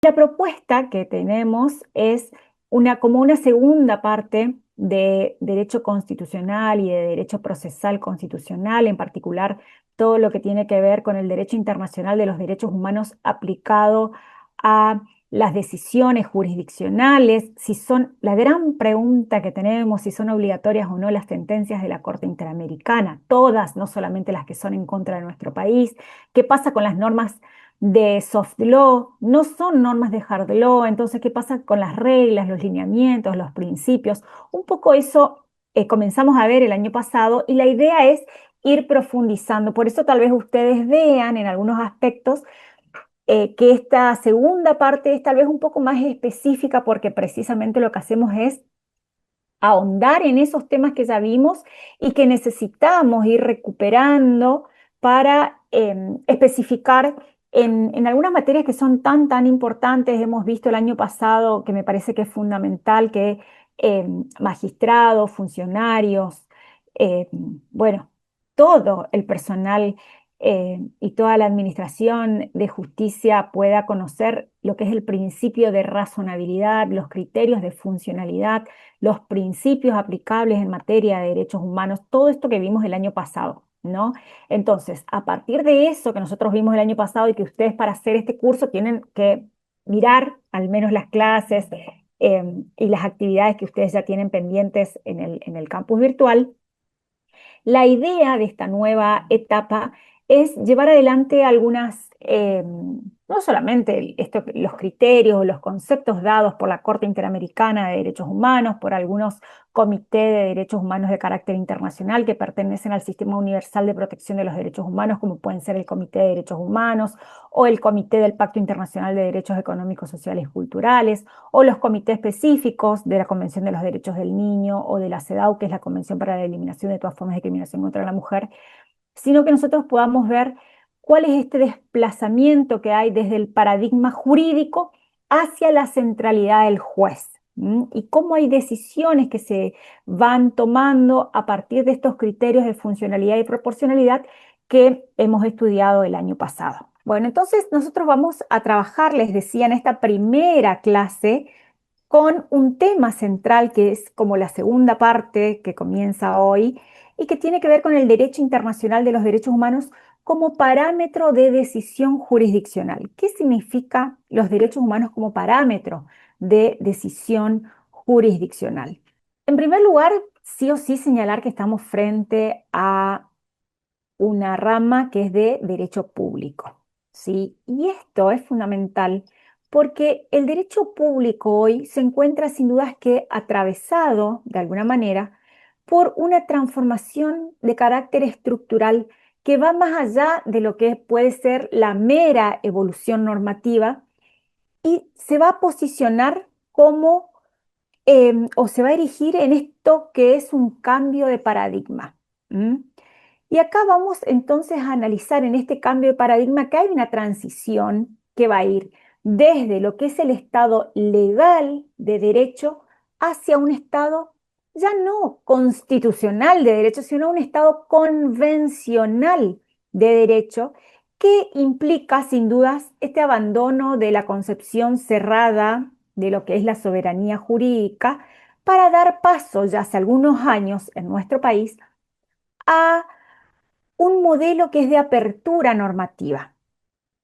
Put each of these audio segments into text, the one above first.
La propuesta que tenemos es como una segunda parte de derecho constitucional y de derecho procesal constitucional, en particular todo lo que tiene que ver con el derecho internacional de los derechos humanos aplicado a las decisiones jurisdiccionales, si son la gran pregunta que tenemos, si son obligatorias o no las sentencias de la Corte Interamericana, todas, no solamente las que son en contra de nuestro país, qué pasa con las normas de soft law, no son normas de hard law, entonces, ¿qué pasa con las reglas, los lineamientos, los principios? Un poco eso comenzamos a ver el año pasado y la idea es ir profundizando. Por eso tal vez ustedes vean en algunos aspectos que esta segunda parte es tal vez un poco más específica porque precisamente lo que hacemos es ahondar en esos temas que ya vimos y que necesitamos ir recuperando para especificar en algunas materias que son tan importantes. Hemos visto el año pasado que me parece que es fundamental que magistrados, funcionarios, bueno, todo el personal y toda la administración de justicia pueda conocer lo que es el principio de razonabilidad, los criterios de funcionalidad, los principios aplicables en materia de derechos humanos, todo esto que vimos el año pasado, ¿no? Entonces, a partir de eso que nosotros vimos el año pasado y que ustedes para hacer este curso tienen que mirar al menos las clases y las actividades que ustedes ya tienen pendientes en el campus virtual, la idea de esta nueva etapa es llevar adelante algunas, no solamente los criterios o los conceptos dados por la Corte Interamericana de Derechos Humanos, por algunos comités de derechos humanos de carácter internacional que pertenecen al Sistema Universal de Protección de los Derechos Humanos, como pueden ser el Comité de Derechos Humanos o el Comité del Pacto Internacional de Derechos Económicos, Sociales y Culturales, o los comités específicos de la Convención de los Derechos del Niño o de la CEDAW, que es la Convención para la Eliminación de todas formas de discriminación contra la mujer, sino que nosotros podamos ver cuál es este desplazamiento que hay desde el paradigma jurídico hacia la centralidad del juez. Y cómo hay decisiones que se van tomando a partir de estos criterios de funcionalidad y proporcionalidad que hemos estudiado el año pasado. Bueno, entonces nosotros vamos a trabajar, les decía, en esta primera clase con un tema central que es como la segunda parte que comienza hoy y que tiene que ver con el derecho internacional de los derechos humanos como parámetro de decisión jurisdiccional. ¿Qué significa los derechos humanos como parámetro de decisión jurisdiccional? En primer lugar, sí o sí señalar que estamos frente a una rama que es de derecho público, ¿sí? Y esto es fundamental porque el derecho público hoy se encuentra sin dudas que atravesado de alguna manera por una transformación de carácter estructural que va más allá de lo que puede ser la mera evolución normativa y se va a posicionar como o se va a erigir en esto que es un cambio de paradigma. ¿M? Y acá vamos entonces a analizar en este cambio de paradigma que hay una transición que va a ir desde lo que es el estado legal de derecho hacia un estado ya no constitucional de derecho, sino un estado convencional de derecho que implica sin dudas este abandono de la concepción cerrada de lo que es la soberanía jurídica para dar paso ya hace algunos años en nuestro país a un modelo que es de apertura normativa,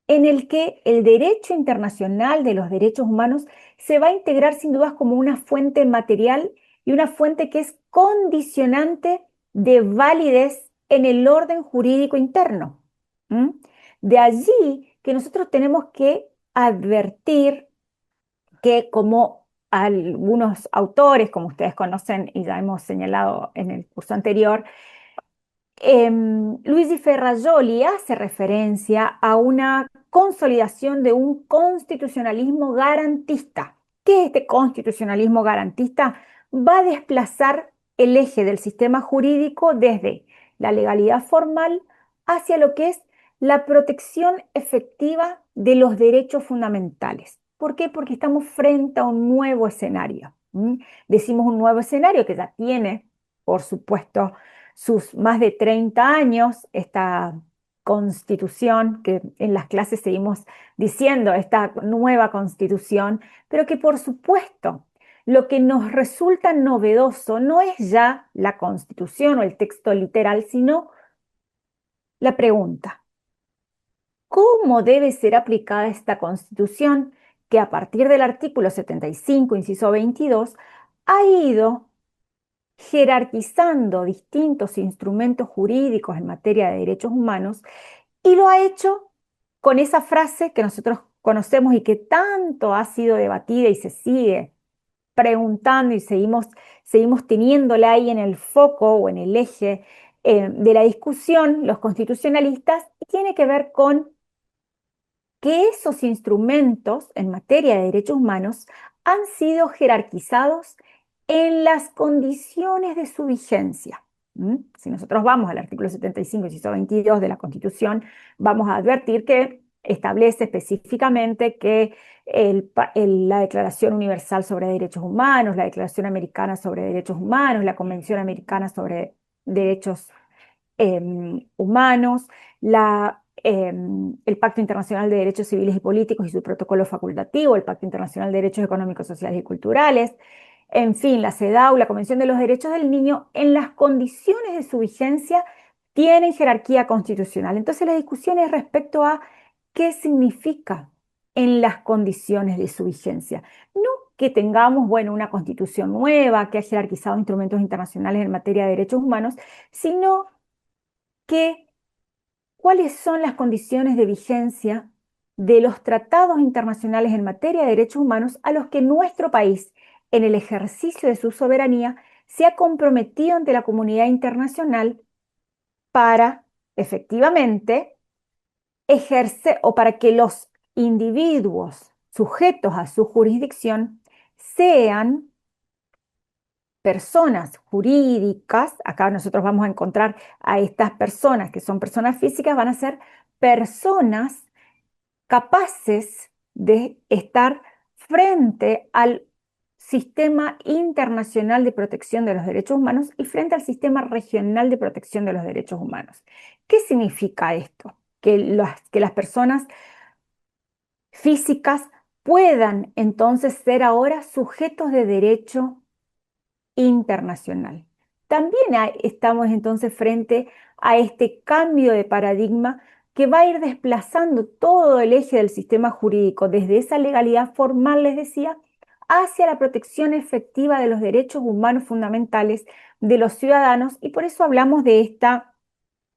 en el que el derecho internacional de los derechos humanos se va a integrar sin dudas como una fuente material y una fuente que es condicionante de validez en el orden jurídico interno. ¿Mm? De allí que nosotros tenemos que advertir que como algunos autores, como ustedes conocen y ya hemos señalado en el curso anterior, Luigi Ferrajoli hace referencia a una consolidación de un constitucionalismo garantista. ¿Qué es este constitucionalismo garantista? Va a desplazar el eje del sistema jurídico desde la legalidad formal hacia lo que es la protección efectiva de los derechos fundamentales. ¿Por qué? Porque estamos frente a un nuevo escenario. Decimos un nuevo escenario que ya tiene, por supuesto, sus más de 30 años, esta constitución, que en las clases seguimos diciendo esta nueva constitución, pero que por supuesto lo que nos resulta novedoso no es ya la constitución o el texto literal, sino la pregunta: ¿cómo debe ser aplicada esta constitución que a partir del artículo 75, inciso 22, ha ido jerarquizando distintos instrumentos jurídicos en materia de derechos humanos y lo ha hecho con esa frase que nosotros conocemos y que tanto ha sido debatida y se sigue preguntando y seguimos teniéndola ahí en el foco o en el eje de la discusión, los constitucionalistas, y tiene que ver con que esos instrumentos en materia de derechos humanos han sido jerarquizados en las condiciones de su vigencia. Si nosotros vamos al artículo 75, inciso 22 de la Constitución, vamos a advertir que establece específicamente que la Declaración Universal sobre Derechos Humanos, la Declaración Americana sobre Derechos Humanos, la Convención Americana sobre Derechos Humanos, el Pacto Internacional de Derechos Civiles y Políticos y su protocolo facultativo, el Pacto Internacional de Derechos Económicos, Sociales y Culturales, en fin, la CEDAW, la Convención de los Derechos del Niño, en las condiciones de su vigencia, tienen jerarquía constitucional. Entonces la discusión es respecto a qué significa en las condiciones de su vigencia. No que tengamos, bueno, una constitución nueva que ha jerarquizado instrumentos internacionales en materia de derechos humanos, sino que cuáles son las condiciones de vigencia de los tratados internacionales en materia de derechos humanos a los que nuestro país, en el ejercicio de su soberanía, se ha comprometido ante la comunidad internacional para efectivamente ejercer o para que los individuos sujetos a su jurisdicción sean personas jurídicas. Acá nosotros vamos a encontrar a estas personas que son personas físicas, van a ser personas capaces de estar frente al sistema internacional de protección de los derechos humanos y frente al sistema regional de protección de los derechos humanos. ¿Qué significa esto? Que las personas físicas puedan entonces ser ahora sujetos de derecho internacional. También estamos entonces frente a este cambio de paradigma que va a ir desplazando todo el eje del sistema jurídico, desde esa legalidad formal, les decía, hacia la protección efectiva de los derechos humanos fundamentales de los ciudadanos, y por eso hablamos de esta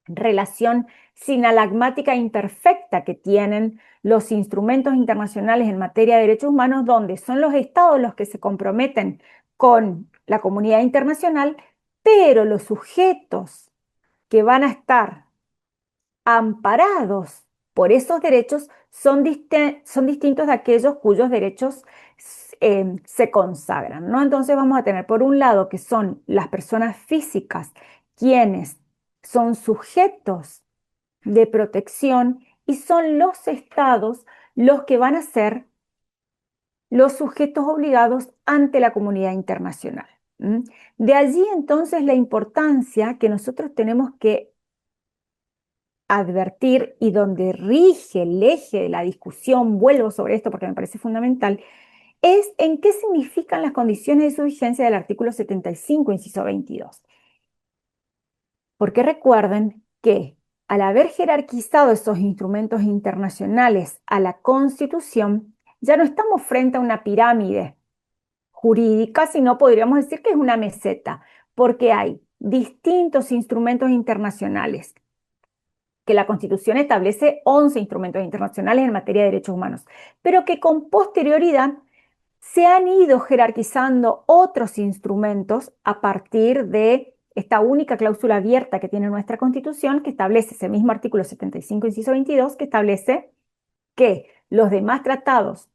relación sinalagmática imperfecta que tienen los instrumentos internacionales en materia de derechos humanos, donde son los estados los que se comprometen con la comunidad internacional, pero los sujetos que van a estar amparados por esos derechos son distintos de aquellos cuyos derechos se consagran, ¿no? Entonces vamos a tener por un lado que son las personas físicas quienes son sujetos de protección y son los estados los que van a ser los sujetos obligados ante la comunidad internacional. De allí entonces la importancia que nosotros tenemos que advertir y donde rige el eje de la discusión, vuelvo sobre esto porque me parece fundamental, es en qué significan las condiciones de su vigencia del artículo 75, inciso 22. Porque recuerden que al haber jerarquizado esos instrumentos internacionales a la Constitución, ya no estamos frente a una pirámide jurídica, sino podríamos decir que es una meseta, porque hay distintos instrumentos internacionales, que la Constitución establece 11 instrumentos internacionales en materia de derechos humanos, pero que con posterioridad se han ido jerarquizando otros instrumentos a partir de esta única cláusula abierta que tiene nuestra Constitución, que establece ese mismo artículo 75, inciso 22, que establece que los demás tratados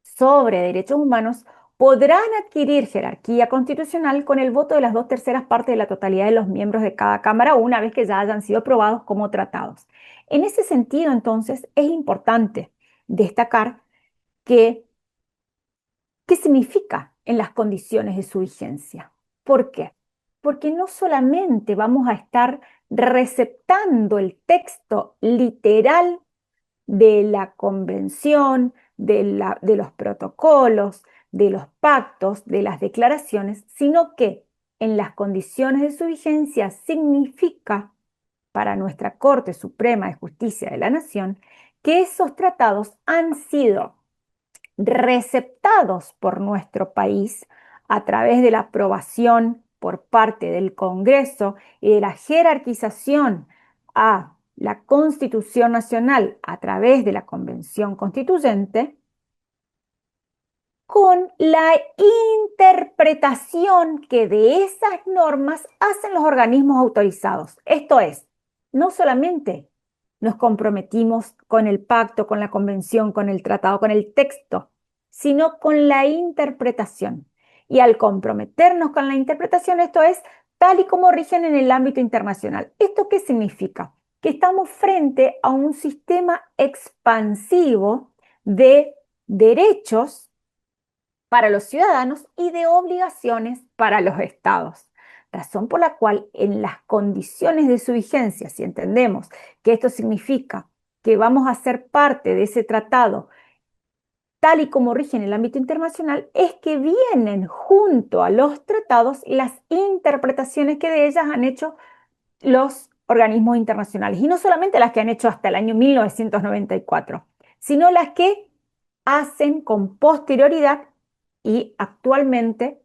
sobre derechos humanos podrán adquirir jerarquía constitucional con el voto de las 2/3 partes de la totalidad de los miembros de cada Cámara, una vez que ya hayan sido aprobados como tratados. En ese sentido, entonces, es importante destacar que ¿qué significa en las condiciones de su vigencia? ¿Por qué? porque no solamente vamos a estar receptando el texto literal de la convención, de los protocolos, de los pactos, de las declaraciones, sino que en las condiciones de su vigencia significa para nuestra Corte Suprema de Justicia de la Nación que esos tratados han sido receptados por nuestro país a través de la aprobación por parte del Congreso y de la jerarquización a la Constitución Nacional a través de la Convención Constituyente, con la interpretación que de esas normas hacen los organismos autorizados. Esto es, no solamente nos comprometimos con el pacto, con la convención, con el tratado, con el texto, sino con la interpretación. Y al comprometernos con la interpretación, esto es tal y como rigen en el ámbito internacional. ¿Esto qué significa? Que estamos frente a un sistema expansivo de derechos para los ciudadanos y de obligaciones para los estados. Razón por la cual en las condiciones de su vigencia, si entendemos que esto significa que vamos a ser parte de ese tratado tal y como rige en el ámbito internacional, es que vienen junto a los tratados las interpretaciones que de ellas han hecho los organismos internacionales. Y no solamente las que han hecho hasta el año 1994, sino las que hacen con posterioridad y actualmente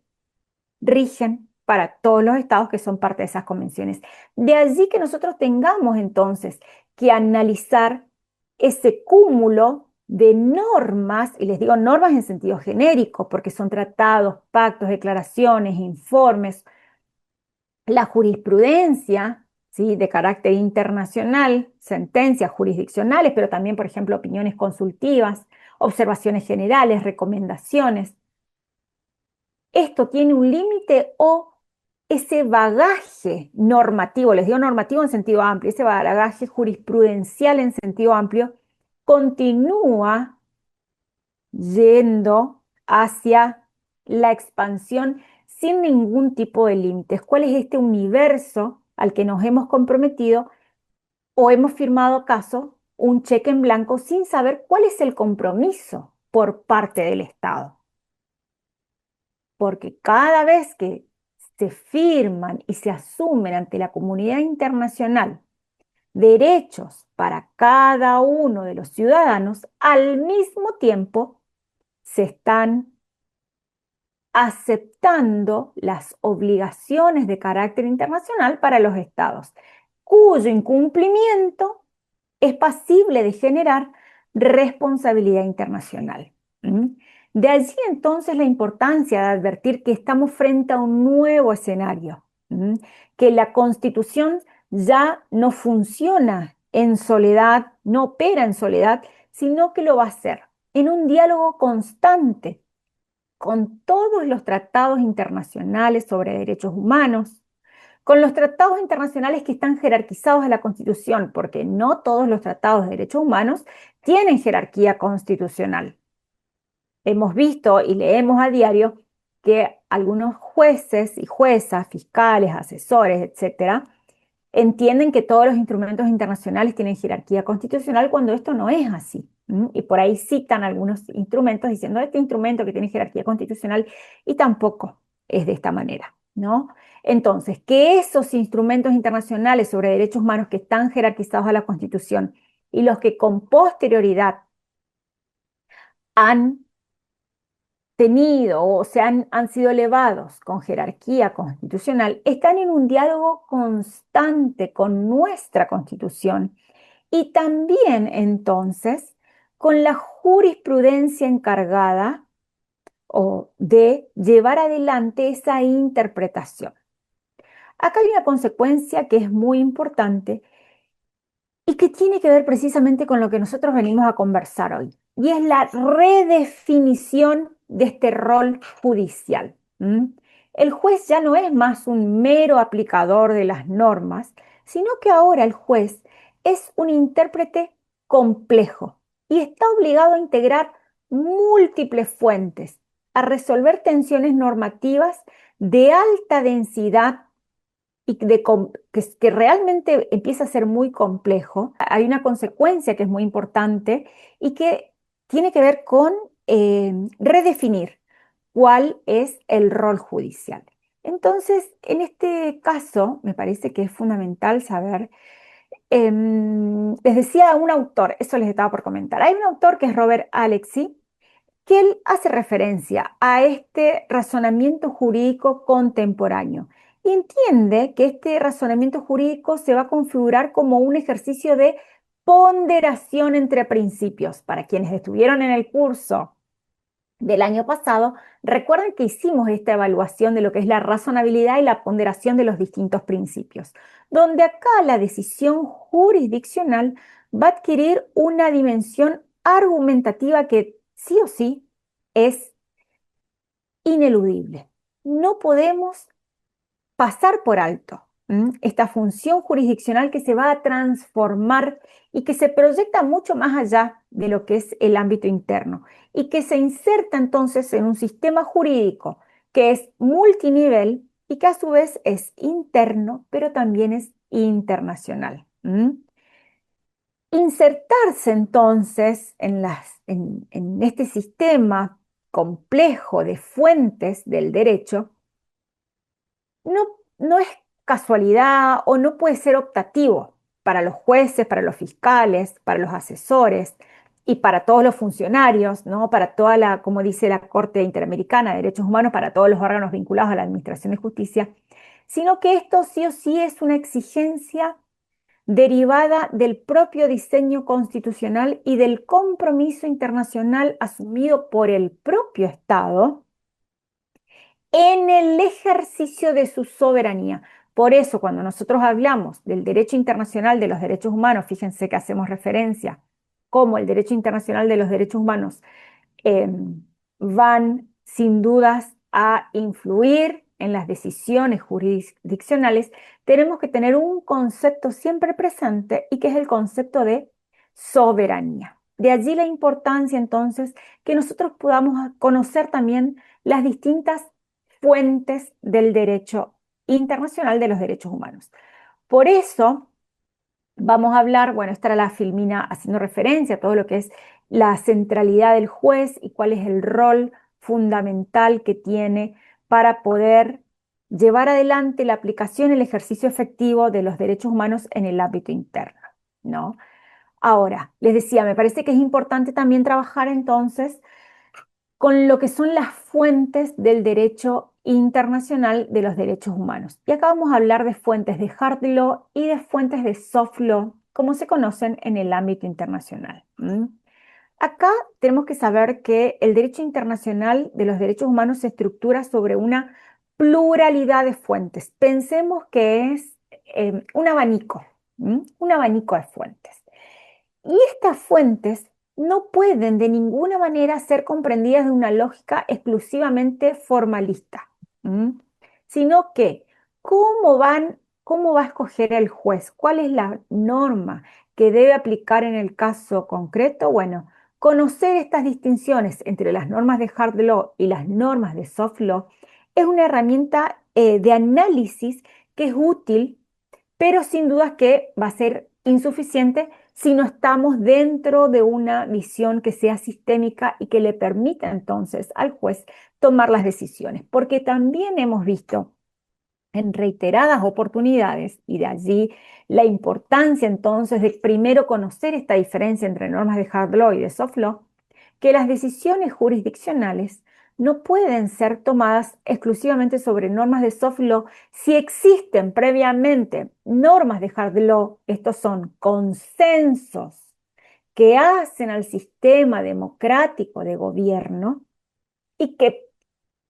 rigen para todos los estados que son parte de esas convenciones. De allí que nosotros tengamos entonces que analizar ese cúmulo de normas, y les digo normas en sentido genérico, porque son tratados, pactos, declaraciones, informes, la jurisprudencia, ¿sí?, de carácter internacional, sentencias jurisdiccionales, pero también, por ejemplo, opiniones consultivas, observaciones generales, recomendaciones. ¿Esto tiene un límite o ese bagaje normativo, les digo normativo en sentido amplio, ese bagaje jurisprudencial en sentido amplio, continúa yendo hacia la expansión sin ningún tipo de límites? ¿Cuál es este universo al que nos hemos comprometido o hemos firmado acaso un cheque en blanco sin saber cuál es el compromiso por parte del Estado? Porque cada vez que se firman y se asumen ante la comunidad internacional derechos para cada uno de los ciudadanos, al mismo tiempo se están aceptando las obligaciones de carácter internacional para los estados, cuyo incumplimiento es pasible de generar responsabilidad internacional. ¿Mm? De allí entonces la importancia de advertir que estamos frente a un nuevo escenario, que la Constitución ya no funciona en soledad, no opera en soledad, sino que lo va a hacer en un diálogo constante con todos los tratados internacionales sobre derechos humanos, con los tratados internacionales que están jerarquizados a la Constitución, porque no todos los tratados de derechos humanos tienen jerarquía constitucional. Hemos visto y leemos a diario que algunos jueces y juezas, fiscales, asesores, etcétera, entienden que todos los instrumentos internacionales tienen jerarquía constitucional cuando esto no es así. Y por ahí citan algunos instrumentos diciendo este instrumento que tiene jerarquía constitucional y tampoco es de esta manera, ¿no? Entonces, que esos instrumentos internacionales sobre derechos humanos que están jerarquizados a la Constitución y los que con posterioridad han tenido o han sido elevados con jerarquía constitucional, están en un diálogo constante con nuestra Constitución y también entonces con la jurisprudencia encargada o de llevar adelante esa interpretación. Acá hay una consecuencia que es muy importante y que tiene que ver precisamente con lo que nosotros venimos a conversar hoy, y es la redefinición de este rol judicial. El juez ya no es más un mero aplicador de las normas, sino que ahora el juez es un intérprete complejo y está obligado a integrar múltiples fuentes, a resolver tensiones normativas de alta densidad y que realmente empieza a ser muy complejo, hay una consecuencia que es muy importante y que tiene que ver con redefinir cuál es el rol judicial. Entonces, en este caso, me parece que es fundamental saber, les decía un autor, eso les estaba por comentar, hay un autor que es Robert Alexy, que él hace referencia a este razonamiento jurídico contemporáneo y entiende que este razonamiento jurídico se va a configurar como un ejercicio de ponderación entre principios. Para quienes estuvieron en el curso del año pasado, recuerden que hicimos esta evaluación de lo que es la razonabilidad y la ponderación de los distintos principios, donde acá la decisión jurisdiccional va a adquirir una dimensión argumentativa que sí o sí es ineludible. No podemos pasar por alto esta función jurisdiccional que se va a transformar y que se proyecta mucho más allá de lo que es el ámbito interno y que se inserta entonces en un sistema jurídico que es multinivel y que a su vez es interno, pero también es internacional. Insertarse entonces en este sistema complejo de fuentes del derecho no, no es casualidad o no puede ser optativo para los jueces, para los fiscales, para los asesores y para todos los funcionarios, ¿no? Para toda la, como dice la Corte Interamericana de Derechos Humanos, para todos los órganos vinculados a la Administración de Justicia, sino que esto sí o sí es una exigencia derivada del propio diseño constitucional y del compromiso internacional asumido por el propio Estado en el ejercicio de su soberanía. Por eso, cuando nosotros hablamos del derecho internacional de los derechos humanos, fíjense que hacemos referencia como el derecho internacional de los derechos humanos eh, van sin dudas a influir en las decisiones jurisdiccionales, tenemos que tener un concepto siempre presente y que es el concepto de soberanía. De allí la importancia entonces que nosotros podamos conocer también las distintas fuentes del derecho internacional de los derechos humanos. Por eso vamos a hablar, bueno, esta era la filmina haciendo referencia a todo lo que es la centralidad del juez y cuál es el rol fundamental que tiene para poder llevar adelante la aplicación y el ejercicio efectivo de los derechos humanos en el ámbito interno, ¿no? Ahora, les decía, me parece que es importante también trabajar entonces con lo que son las fuentes del derecho internacional de los derechos humanos. Y acá vamos a hablar de fuentes de hard law y de fuentes de soft law, como se conocen en el ámbito internacional. Acá tenemos que saber que el derecho internacional de los derechos humanos se estructura sobre una pluralidad de fuentes. Pensemos que es un abanico, un abanico de fuentes. Y estas fuentes no pueden de ninguna manera ser comprendidas de una lógica exclusivamente formalista, ¿m? Sino que cómo va a escoger el juez, cuál es la norma que debe aplicar en el caso concreto. Bueno, conocer estas distinciones entre las normas de hard law y las normas de soft law es una herramienta de análisis que es útil, pero sin dudas que va a ser insuficiente si no estamos dentro de una visión que sea sistémica y que le permita entonces al juez tomar las decisiones. Porque también hemos visto en reiteradas oportunidades, y de allí la importancia entonces de primero conocer esta diferencia entre normas de hard law y de soft law, que las decisiones jurisdiccionales no pueden ser tomadas exclusivamente sobre normas de soft law si existen previamente normas de hard law. Estos son consensos que hacen al sistema democrático de gobierno y que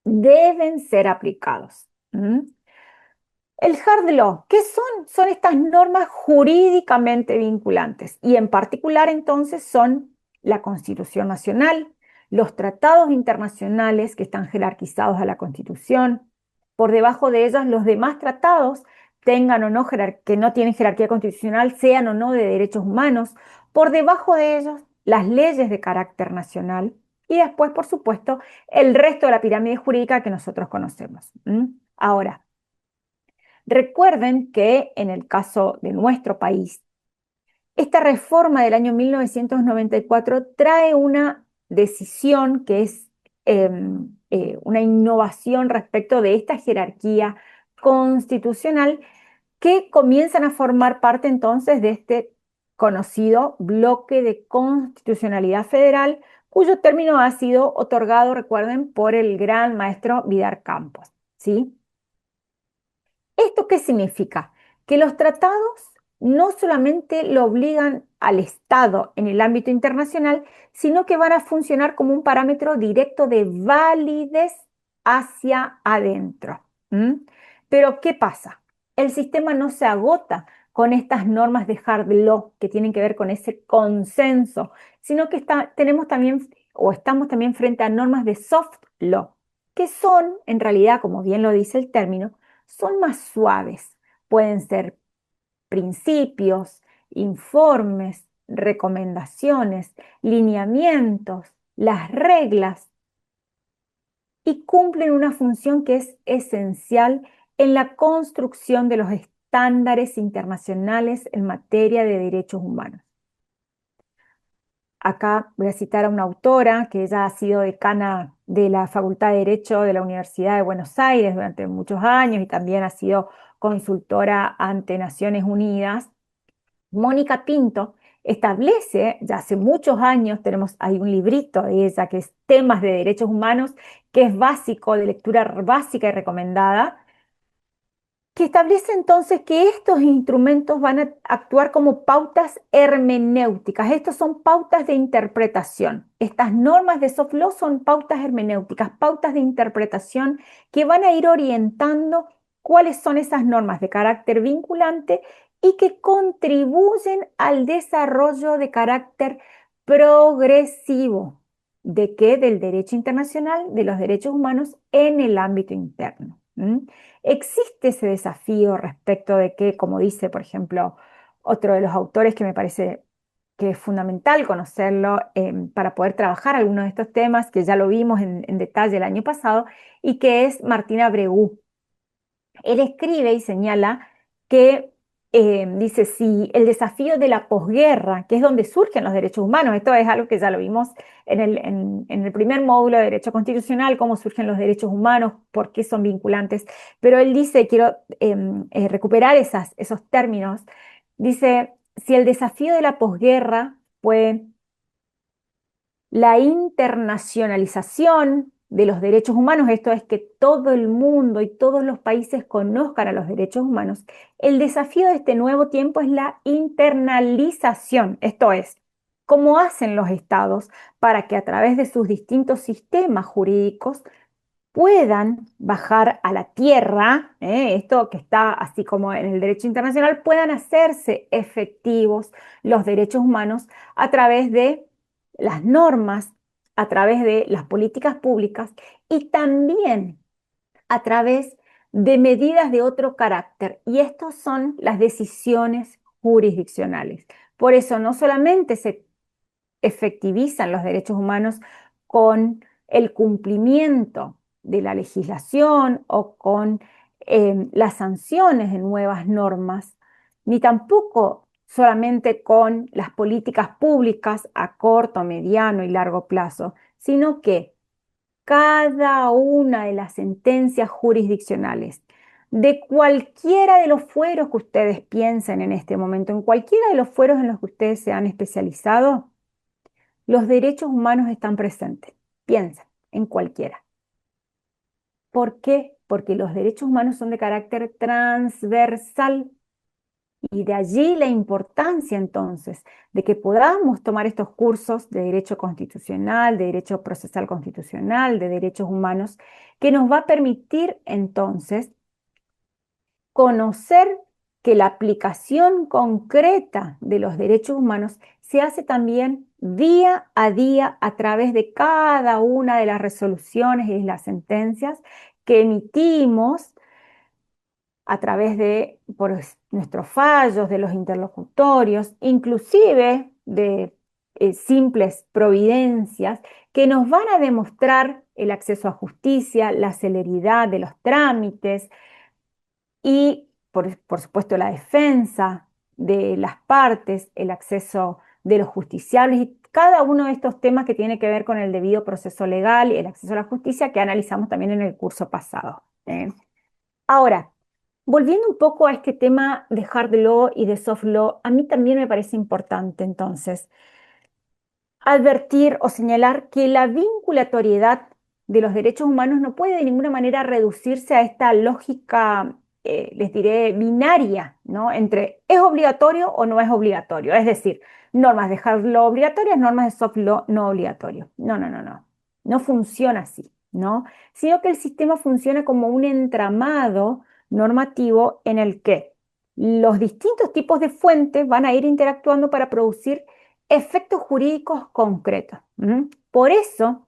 deben ser aplicados. El hard law, ¿qué son? Son estas normas jurídicamente vinculantes y en particular entonces son la Constitución Nacional, los tratados internacionales que están jerarquizados a la Constitución, por debajo de ellos los demás tratados, tengan o no que no tienen jerarquía constitucional, sean o no de derechos humanos, por debajo de ellos las leyes de carácter nacional y después, por supuesto, el resto de la pirámide jurídica que nosotros conocemos. Ahora, Recuerden que en el caso de nuestro país, esta reforma del año 1994 trae una decisión que es una innovación respecto de esta jerarquía constitucional que comienzan a formar parte entonces de este conocido bloque de constitucionalidad federal, cuyo término ha sido otorgado, recuerden, por el gran maestro Vidar Campos, ¿sí? ¿Esto qué significa? Que los tratados no solamente lo obligan al Estado en el ámbito internacional, sino que van a funcionar como un parámetro directo de validez hacia adentro. ¿Mm? Pero ¿qué pasa? El sistema no se agota con estas normas de hard law que tienen que ver con ese consenso, sino que tenemos también o estamos también frente a normas de soft law, que son, en realidad, como bien lo dice el término, son más suaves. Pueden ser principios, informes, recomendaciones, lineamientos, las reglas y cumplen una función que es esencial en la construcción de los estándares internacionales en materia de derechos humanos. Acá voy a citar a una autora que ella ha sido decana de la Facultad de Derecho de la Universidad de Buenos Aires durante muchos años y también ha sido consultora ante Naciones Unidas. Mónica Pinto establece, ya hace muchos años, hay un librito de ella que es Temas de Derechos Humanos, que es básico, de lectura básica y recomendada, que establece entonces que estos instrumentos van a actuar como pautas hermenéuticas. Estos son pautas de interpretación. Estas normas de soft law son pautas hermenéuticas, pautas de interpretación que van a ir orientando cuáles son esas normas de carácter vinculante y que contribuyen al desarrollo de carácter progresivo. ¿De qué? Del derecho internacional, de los derechos humanos en el ámbito interno. ¿Mm? Existe ese desafío respecto de que, como dice, por ejemplo, otro de los autores que me parece que es fundamental conocerlo para poder trabajar algunos de estos temas, que ya lo vimos en detalle el año pasado, y que es Martín Abreu. Él escribe y señala que, dice, si el desafío de la posguerra, que es donde surgen los derechos humanos, esto es algo que ya lo vimos en el primer módulo de Derecho Constitucional, cómo surgen los derechos humanos, por qué son vinculantes, pero él dice, quiero recuperar esos términos, dice, si el desafío de la posguerra fue la internacionalización de los derechos humanos, esto es que todo el mundo y todos los países conozcan a los derechos humanos, el desafío de este nuevo tiempo es la internalización, esto es, cómo hacen los estados para que a través de sus distintos sistemas jurídicos puedan bajar a la tierra, esto que está así como en el derecho internacional, puedan hacerse efectivos los derechos humanos a través de las normas, a través de las políticas públicas y también a través de medidas de otro carácter. Y estos son las decisiones jurisdiccionales. Por eso no solamente se efectivizan los derechos humanos con el cumplimiento de la legislación o con las sanciones de nuevas normas, ni tampoco solamente con las políticas públicas a corto, mediano y largo plazo, sino que cada una de las sentencias jurisdiccionales de cualquiera de los fueros que ustedes piensen en este momento, en cualquiera de los fueros en los que ustedes se han especializado, los derechos humanos están presentes. Piensa en cualquiera. ¿Por qué? Porque los derechos humanos son de carácter transversal y de allí la importancia entonces de que podamos tomar estos cursos de derecho constitucional, de derecho procesal constitucional, de derechos humanos, que nos va a permitir entonces conocer que la aplicación concreta de los derechos humanos se hace también día a día a través de cada una de las resoluciones y las sentencias que emitimos a través de nuestros fallos, de los interlocutorios, inclusive de simples providencias que nos van a demostrar el acceso a justicia, la celeridad de los trámites, y por supuesto, la defensa de las partes, el acceso de los justiciables y cada uno de estos temas que tiene que ver con el debido proceso legal y el acceso a la justicia que analizamos también en el curso pasado. Ahora, volviendo un poco a este tema de hard law y de soft law, a mí también me parece importante entonces advertir o señalar que la vinculatoriedad de los derechos humanos no puede de ninguna manera reducirse a esta lógica, les diré, binaria, ¿no? Entre es obligatorio o no es obligatorio. Es decir, normas de hard law obligatorias, normas de soft law no obligatorios. No, no, no, no. No funciona así, ¿no? Sino que el sistema funciona como un entramado normativo en el que los distintos tipos de fuentes van a ir interactuando para producir efectos jurídicos concretos. Por eso,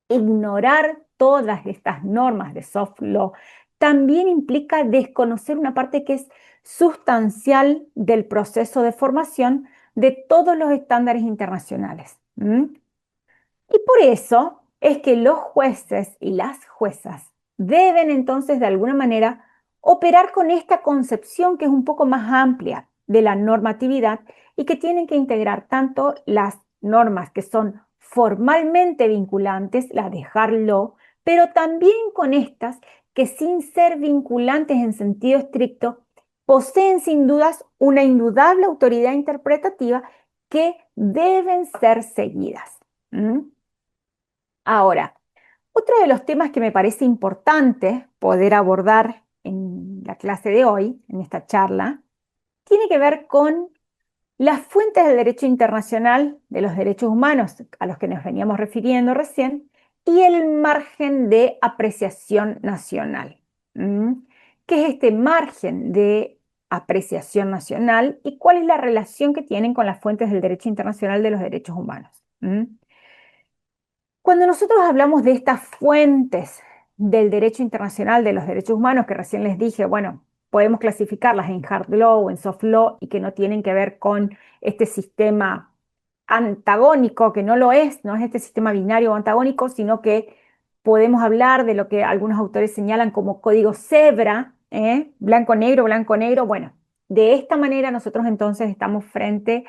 ignorar todas estas normas de soft law también implica desconocer una parte que es sustancial del proceso de formación de todos los estándares internacionales. Y por eso es que los jueces y las juezas deben entonces de alguna manera operar con esta concepción que es un poco más amplia de la normatividad y que tienen que integrar tanto las normas que son formalmente vinculantes, las de hard law, pero también con estas que sin ser vinculantes en sentido estricto, poseen sin dudas una indudable autoridad interpretativa que deben ser seguidas. Ahora, otro de los temas que me parece importante poder abordar en la clase de hoy, en esta charla, tiene que ver con las fuentes del derecho internacional de los derechos humanos, a los que nos veníamos refiriendo recién, y el margen de apreciación nacional. ¿Qué es este margen de apreciación nacional y cuál es la relación que tienen con las fuentes del derecho internacional de los derechos humanos? Cuando nosotros hablamos de estas fuentes del derecho internacional de los derechos humanos, que recién les dije, bueno, podemos clasificarlas en hard law o en soft law y que no tienen que ver con este sistema antagónico, que no lo es, no es este sistema binario o antagónico, sino que podemos hablar de lo que algunos autores señalan como código cebra, blanco-negro, blanco-negro. Bueno, de esta manera nosotros entonces estamos frente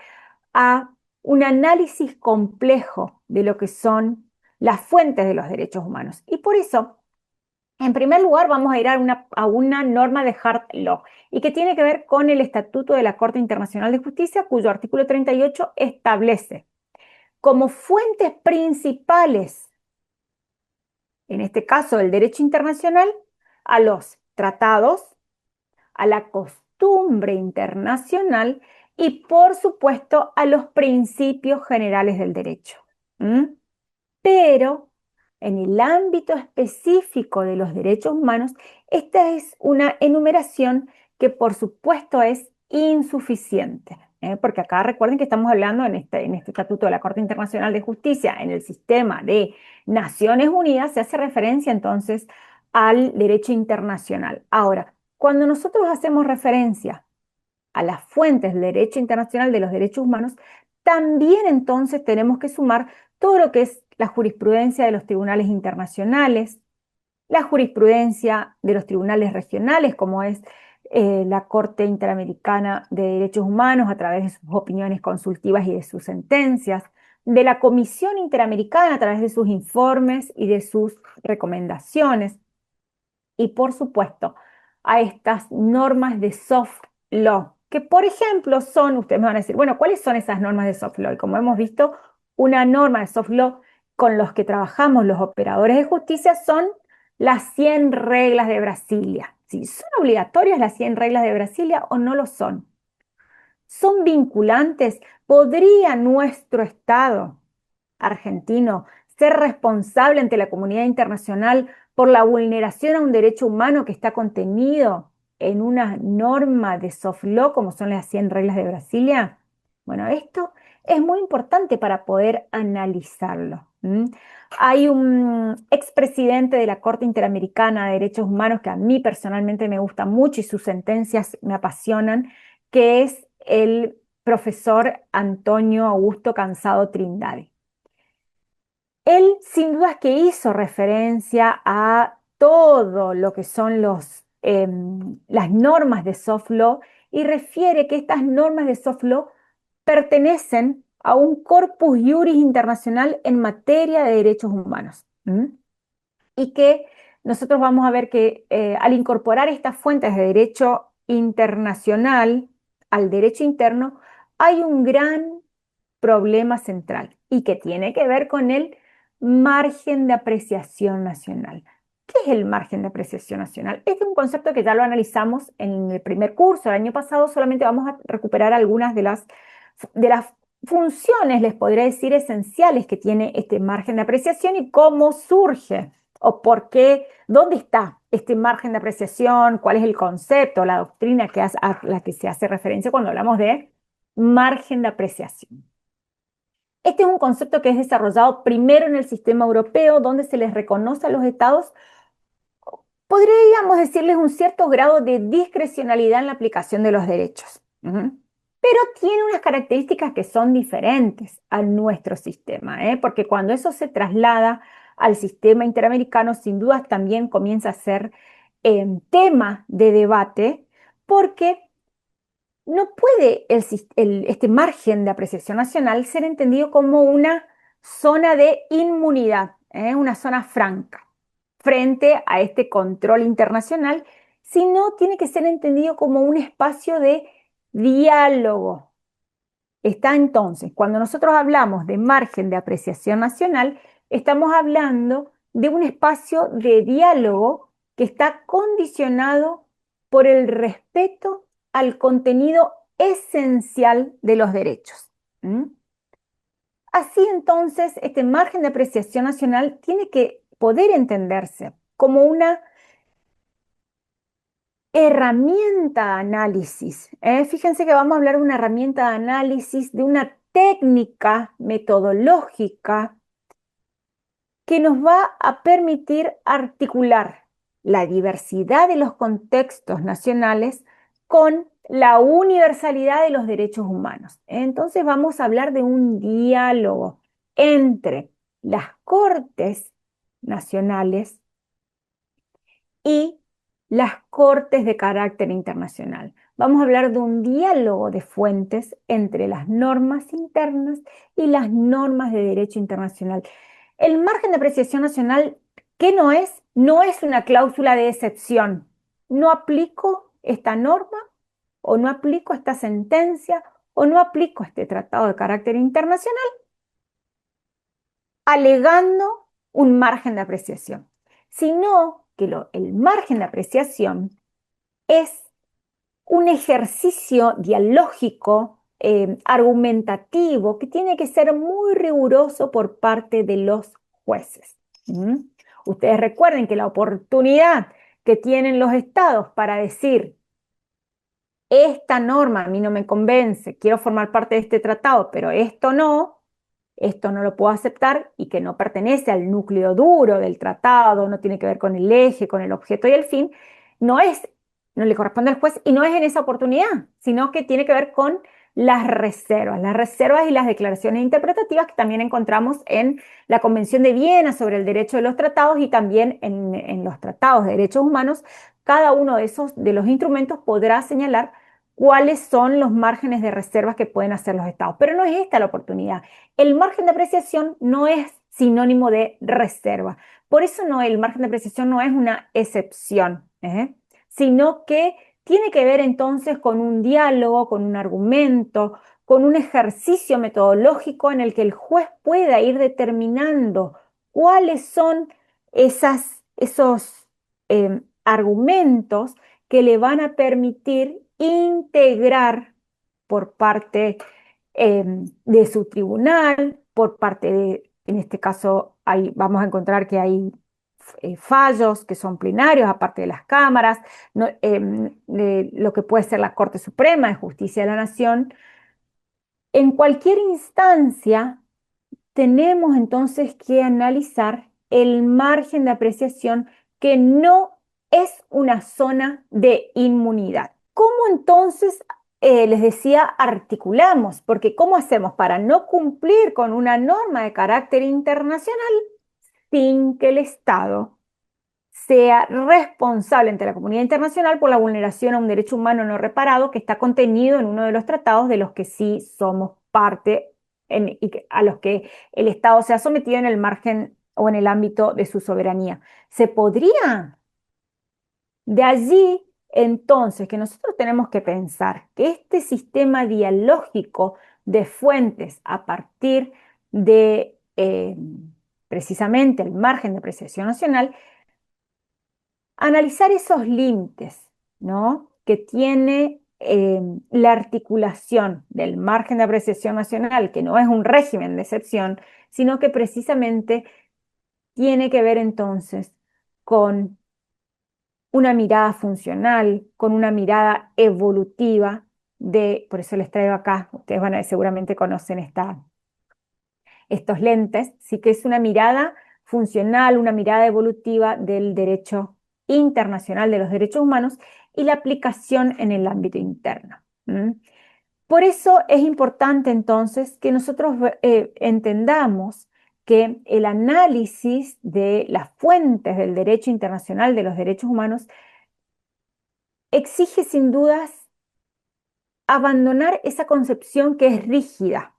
a un análisis complejo de lo que son las fuentes de los derechos humanos. Y por eso, en primer lugar, vamos a ir a una norma de hard law y que tiene que ver con el Estatuto de la Corte Internacional de Justicia, cuyo artículo 38 establece como fuentes principales, en este caso del derecho internacional, a los tratados, a la costumbre internacional y, por supuesto, a los principios generales del derecho. Pero en el ámbito específico de los derechos humanos, esta es una enumeración que, por supuesto, es insuficiente. Porque acá recuerden que estamos hablando en este Estatuto de la Corte Internacional de Justicia, en el sistema de Naciones Unidas, se hace referencia entonces al derecho internacional. Ahora, cuando nosotros hacemos referencia a las fuentes del derecho internacional de los derechos humanos, también entonces tenemos que sumar todo lo que es la jurisprudencia de los tribunales internacionales, la jurisprudencia de los tribunales regionales, como es la Corte Interamericana de Derechos Humanos a través de sus opiniones consultivas y de sus sentencias, de la Comisión Interamericana a través de sus informes y de sus recomendaciones, y por supuesto a estas normas de soft law, que por ejemplo son, ustedes me van a decir, bueno, ¿cuáles son esas normas de soft law? Y como hemos visto, una norma de soft law con los que trabajamos los operadores de justicia son las 100 reglas de Brasilia. ¿Sí? ¿Son obligatorias las 100 reglas de Brasilia o no lo son? ¿Son vinculantes? ¿Podría nuestro Estado argentino ser responsable ante la comunidad internacional por la vulneración a un derecho humano que está contenido en una norma de soft law como son las 100 reglas de Brasilia? Bueno, esto es muy importante para poder analizarlo. Hay un expresidente de la Corte Interamericana de Derechos Humanos que a mí personalmente me gusta mucho y sus sentencias me apasionan, que es el profesor Antonio Augusto Cansado Trindade. Él sin duda que hizo referencia a todo lo que son los las normas de soft law y refiere que estas normas de soft law pertenecen a un corpus juris internacional en materia de derechos humanos. Y que nosotros vamos a ver que al incorporar estas fuentes de derecho internacional al derecho interno, hay un gran problema central y que tiene que ver con el margen de apreciación nacional. ¿Qué es el margen de apreciación nacional? Este es un concepto que ya lo analizamos en el primer curso el año pasado, solamente vamos a recuperar algunas de las funciones, les podría decir, esenciales que tiene este margen de apreciación y cómo surge o por qué, dónde está este margen de apreciación, cuál es el concepto, la doctrina a la que se hace referencia cuando hablamos de margen de apreciación. Este es un concepto que es desarrollado primero en el sistema europeo, donde se les reconoce a los estados, podríamos decirles, un cierto grado de discrecionalidad en la aplicación de los derechos. Pero tiene unas características que son diferentes a nuestro sistema, porque cuando eso se traslada al sistema interamericano, sin dudas también comienza a ser tema de debate, porque no puede este margen de apreciación nacional ser entendido como una zona de inmunidad, una zona franca frente a este control internacional, sino tiene que ser entendido como un espacio de diálogo. Está entonces, cuando nosotros hablamos de margen de apreciación nacional, estamos hablando de un espacio de diálogo que está condicionado por el respeto al contenido esencial de los derechos. Así entonces, este margen de apreciación nacional tiene que poder entenderse como una herramienta de análisis. Fíjense que vamos a hablar de una herramienta de análisis, de una técnica metodológica que nos va a permitir articular la diversidad de los contextos nacionales con la universalidad de los derechos humanos. Entonces vamos a hablar de un diálogo entre las cortes nacionales y las cortes de carácter internacional. Vamos a hablar de un diálogo de fuentes entre las normas internas y las normas de derecho internacional. El margen de apreciación nacional, ¿qué no es? No es una cláusula de excepción. No aplico esta norma o no aplico esta sentencia o no aplico este tratado de carácter internacional alegando un margen de apreciación, sino que el margen de apreciación es un ejercicio dialógico, argumentativo, que tiene que ser muy riguroso por parte de los jueces. Ustedes recuerden que la oportunidad que tienen los estados para decir, esta norma a mí no me convence, quiero formar parte de este tratado, pero esto no lo puedo aceptar y que no pertenece al núcleo duro del tratado, no tiene que ver con el eje, con el objeto y el fin, no le corresponde al juez y no es en esa oportunidad, sino que tiene que ver con las reservas y las declaraciones interpretativas que también encontramos en la Convención de Viena sobre el derecho de los tratados y también en los tratados de derechos humanos. Cada uno de los instrumentos podrá señalar cuáles son los márgenes de reservas que pueden hacer los estados. Pero no es esta la oportunidad. El margen de apreciación no es sinónimo de reserva. Por eso el margen de apreciación no es una excepción, sino que tiene que ver entonces con un diálogo, con un argumento, con un ejercicio metodológico en el que el juez pueda ir determinando cuáles son esos argumentos que le van a permitir integrar por parte de su tribunal, por parte en este caso, vamos a encontrar que hay fallos que son plenarios, aparte de las cámaras, de lo que puede ser la Corte Suprema de Justicia de la Nación. En cualquier instancia, tenemos entonces que analizar el margen de apreciación que no es una zona de inmunidad. ¿Cómo entonces, les decía, articulamos? Porque ¿cómo hacemos para no cumplir con una norma de carácter internacional sin que el Estado sea responsable ante la comunidad internacional por la vulneración a un derecho humano no reparado que está contenido en uno de los tratados de los que sí somos parte a los que el Estado se ha sometido en el margen o en el ámbito de su soberanía. ¿Se podría? De allí, entonces, que nosotros tenemos que pensar que este sistema dialógico de fuentes a partir de precisamente el margen de apreciación nacional, analizar esos límites, ¿no? Que tiene la articulación del margen de apreciación nacional, que no es un régimen de excepción, sino que precisamente tiene que ver entonces con una mirada funcional, con una mirada evolutiva por eso les traigo acá, ustedes seguramente conocen estos lentes, sí que es una mirada funcional, una mirada evolutiva del derecho internacional de los derechos humanos y la aplicación en el ámbito interno. Por eso es importante entonces que nosotros entendamos que el análisis de las fuentes del derecho internacional de los derechos humanos exige sin dudas abandonar esa concepción que es rígida,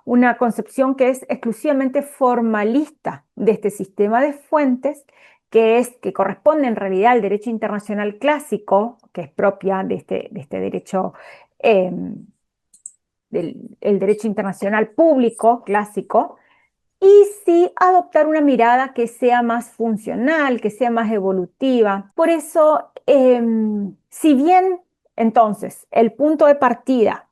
una concepción que es exclusivamente formalista de este sistema de fuentes, que corresponde en realidad al derecho internacional clásico, que es propia de este derecho, eh, del el derecho internacional público clásico, y sí adoptar una mirada que sea más funcional, que sea más evolutiva. Por eso, si bien entonces el punto de partida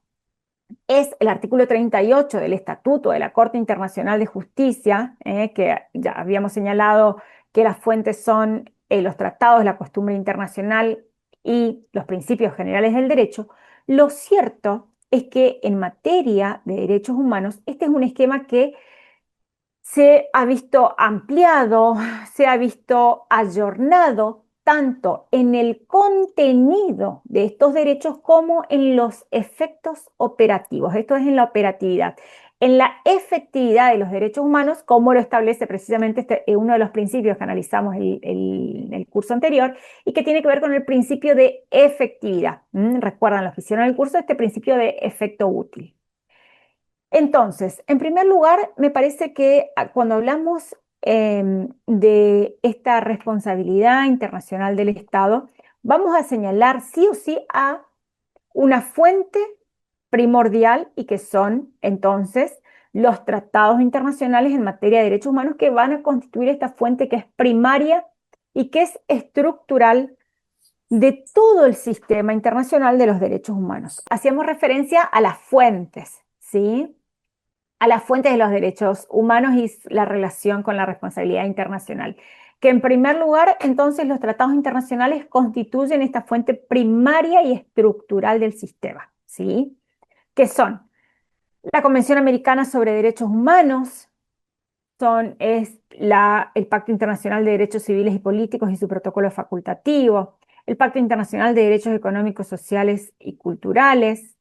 es el artículo 38 del Estatuto de la Corte Internacional de Justicia, que ya habíamos señalado que las fuentes son los tratados, la costumbre internacional y los principios generales del derecho, lo cierto es que en materia de derechos humanos, este es un esquema que se ha visto ampliado, se ha visto ayornado tanto en el contenido de estos derechos como en los efectos operativos. Esto es en la operatividad. En la efectividad de los derechos humanos, como lo establece precisamente uno de los principios que analizamos el curso anterior y que tiene que ver con el principio de efectividad. ¿Recuerdan los que hicieron el curso? Este principio de efecto útil. Entonces, en primer lugar, me parece que cuando hablamos de esta responsabilidad internacional del Estado, vamos a señalar sí o sí a una fuente primordial y que son entonces los tratados internacionales en materia de derechos humanos que van a constituir esta fuente que es primaria y que es estructural de todo el sistema internacional de los derechos humanos. Hacíamos referencia a las fuentes, ¿sí? A las fuentes de los derechos humanos y la relación con la responsabilidad internacional. Que en primer lugar, entonces, los tratados internacionales constituyen esta fuente primaria y estructural del sistema, ¿sí? Que son la Convención Americana sobre Derechos Humanos, el Pacto Internacional de Derechos Civiles y Políticos y su protocolo facultativo, el Pacto Internacional de Derechos Económicos, Sociales y Culturales,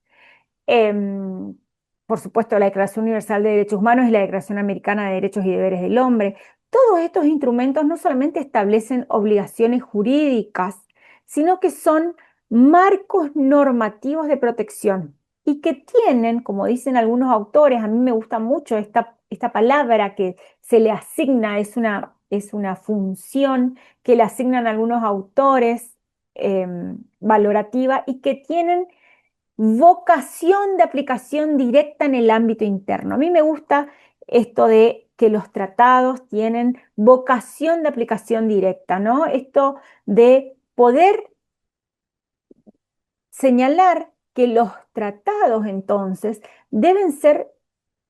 Em, por supuesto, la Declaración Universal de Derechos Humanos y la Declaración Americana de Derechos y Deberes del Hombre. Todos estos instrumentos no solamente establecen obligaciones jurídicas, sino que son marcos normativos de protección y que tienen, como dicen algunos autores, a mí me gusta mucho esta palabra que se le asigna, es una función que le asignan algunos autores valorativa y que tienen vocación de aplicación directa en el ámbito interno. A mí me gusta esto de que los tratados tienen vocación de aplicación directa, ¿no? Esto de poder señalar que los tratados entonces deben ser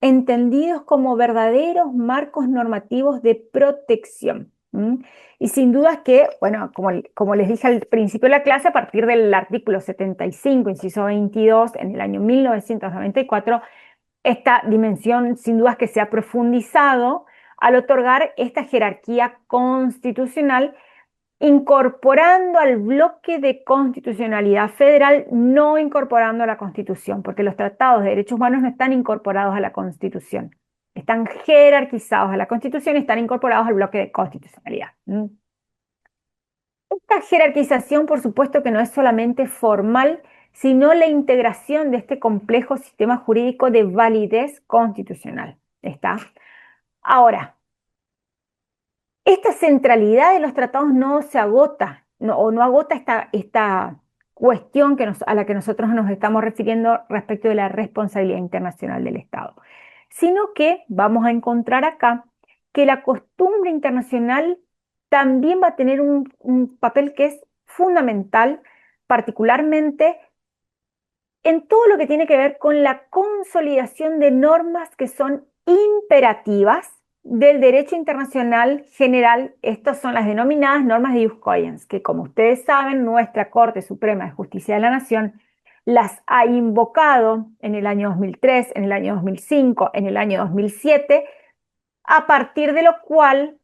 entendidos como verdaderos marcos normativos de protección. Y sin duda que, bueno, como les dije al principio de la clase, a partir del artículo 75, inciso 22, en el año 1994, esta dimensión sin dudas que se ha profundizado al otorgar esta jerarquía constitucional incorporando al bloque de constitucionalidad federal, no incorporando a la Constitución, porque los tratados de derechos humanos no están incorporados a la Constitución, están jerarquizados a la Constitución y están incorporados al bloque de constitucionalidad. Esta jerarquización, por supuesto que no es solamente formal, sino la integración de este complejo sistema jurídico de validez constitucional. ¿Está? Ahora, esta centralidad de los tratados no se agota, o no agota esta cuestión a la que nosotros nos estamos refiriendo respecto de la responsabilidad internacional del Estado, sino que vamos a encontrar acá que la costumbre internacional también va a tener un papel que es fundamental, particularmente en todo lo que tiene que ver con la consolidación de normas que son imperativas del derecho internacional general. Estas son las denominadas normas de ius cogens, que como ustedes saben, nuestra Corte Suprema de Justicia de la Nación las ha invocado en el año 2003, en el año 2005, en el año 2007, a partir de lo cual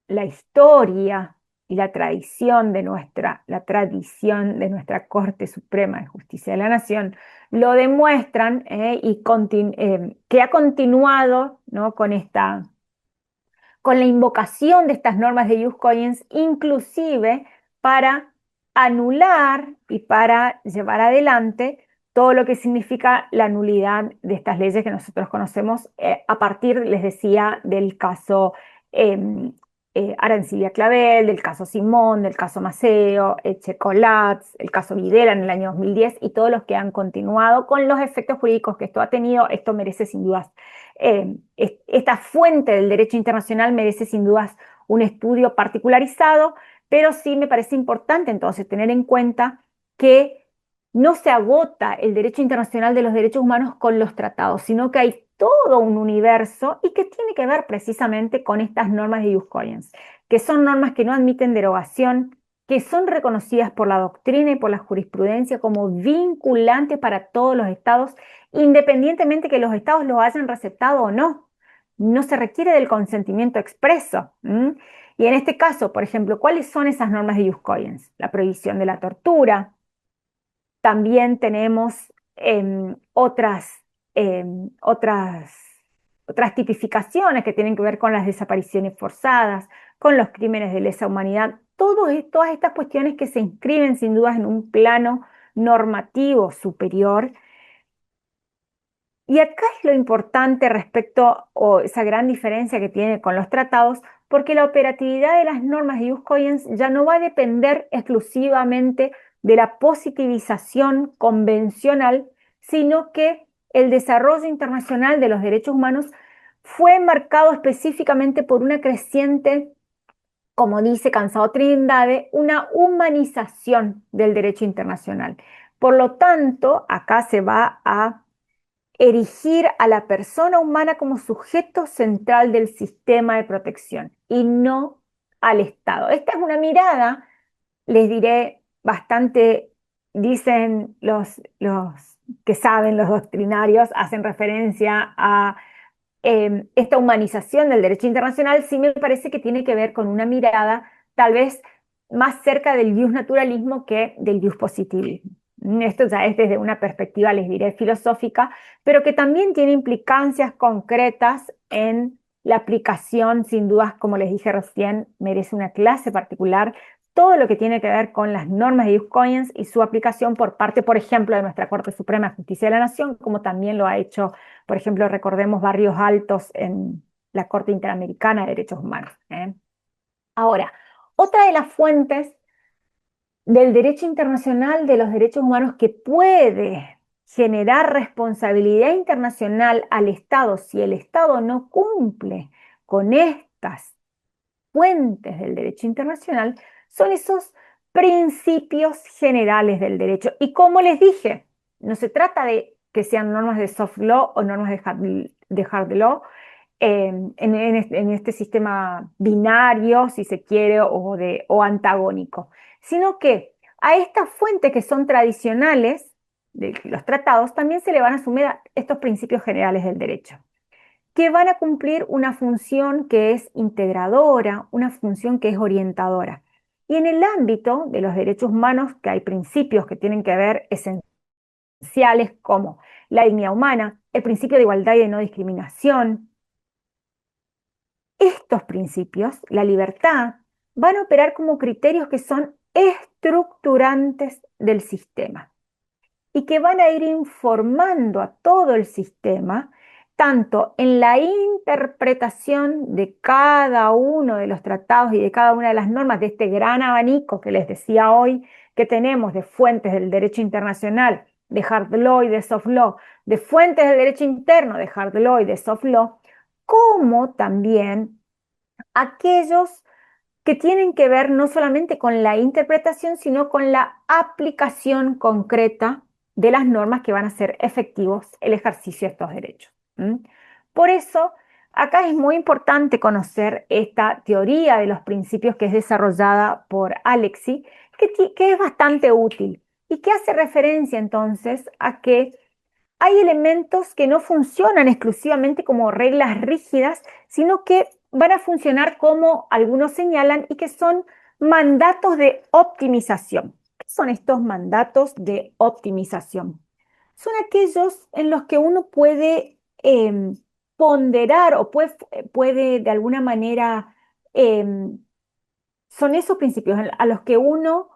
la historia y la tradición de nuestra Corte Suprema de Justicia de la Nación lo demuestran, que ha continuado, ¿no?, con la invocación de estas normas de ius cogens, inclusive para anular y para llevar adelante todo lo que significa la nulidad de estas leyes que nosotros conocemos, a partir, les decía, del caso eh, Arancibia Clavel, del caso Simón, del caso Maceo, Echecolatz, el caso Videla en el año 2010 y todos los que han continuado con los efectos jurídicos que esto ha tenido. Esto merece sin dudas, esta fuente del derecho internacional merece sin dudas un estudio particularizado, pero sí me parece importante entonces tener en cuenta que no se agota el derecho internacional de los derechos humanos con los tratados, sino que hay todo un universo y que tiene que ver precisamente con estas normas de ius cogens, que son normas que no admiten derogación, que son reconocidas por la doctrina y por la jurisprudencia como vinculantes para todos los estados, independientemente que los estados lo hayan receptado o no. No se requiere del consentimiento expreso. Y en este caso, por ejemplo, ¿cuáles son esas normas de ius cogens? La prohibición de la tortura. También tenemos otras, otras, otras tipificaciones que tienen que ver con las desapariciones forzadas, con los crímenes de lesa humanidad, todas estas cuestiones que se inscriben sin dudas en un plano normativo superior. Y acá es lo importante respecto, o esa gran diferencia que tiene con los tratados, porque la operatividad de las normas de ius cogens ya no va a depender exclusivamente de la positivización convencional, sino que el desarrollo internacional de los derechos humanos fue marcado específicamente por una creciente, como dice Cansado Trindade, una humanización del derecho internacional. Por lo tanto, acá se va a erigir a la persona humana como sujeto central del sistema de protección y no al Estado. Esta es una mirada, les diré, bastante, dicen los que saben, los doctrinarios, hacen referencia a esta humanización del derecho internacional. Sí me parece que tiene que ver con una mirada tal vez más cerca del jus naturalismo que del jus positivismo. Esto ya es desde una perspectiva, les diré, filosófica, pero que también tiene implicancias concretas en la aplicación. Sin dudas, como les dije recién, merece una clase particular todo lo que tiene que ver con las normas de ius cogens y su aplicación por parte, por ejemplo, de nuestra Corte Suprema de Justicia de la Nación, como también lo ha hecho, por ejemplo, recordemos Barrios Altos en la Corte Interamericana de Derechos Humanos. Ahora, otra de las fuentes del derecho internacional de los derechos humanos que puede generar responsabilidad internacional al Estado si el Estado no cumple con estas fuentes del derecho internacional son esos principios generales del derecho. Y como les dije, no se trata de que sean normas de soft law o normas de hard law, en este sistema binario, si se quiere, o antagónico, sino que a estas fuentes que son tradicionales de los tratados también se le van a asumir a estos principios generales del derecho, que van a cumplir una función que es integradora, una función que es orientadora. Y en el ámbito de los derechos humanos, que hay principios que tienen que ver esenciales como la dignidad humana, el principio de igualdad y de no discriminación. Estos principios, la libertad, van a operar como criterios que son estructurantes del sistema y que van a ir informando a todo el sistema, tanto en la interpretación de cada uno de los tratados y de cada una de las normas de este gran abanico que les decía hoy que tenemos de fuentes del derecho internacional, de hard law y de soft law, de fuentes del derecho interno, de hard law y de soft law, como también aquellos que tienen que ver no solamente con la interpretación, sino con la aplicación concreta de las normas que van a hacer efectivos el ejercicio de estos derechos. ¿Mm? Por eso, acá es muy importante conocer esta teoría de los principios que es desarrollada por Alexis, que es bastante útil y que hace referencia entonces a que hay elementos que no funcionan exclusivamente como reglas rígidas, sino que van a funcionar como algunos señalan y que son mandatos de optimización. ¿Qué son estos mandatos de optimización? Son aquellos en los que uno puede ponderar o puede de alguna manera, son esos principios a los que uno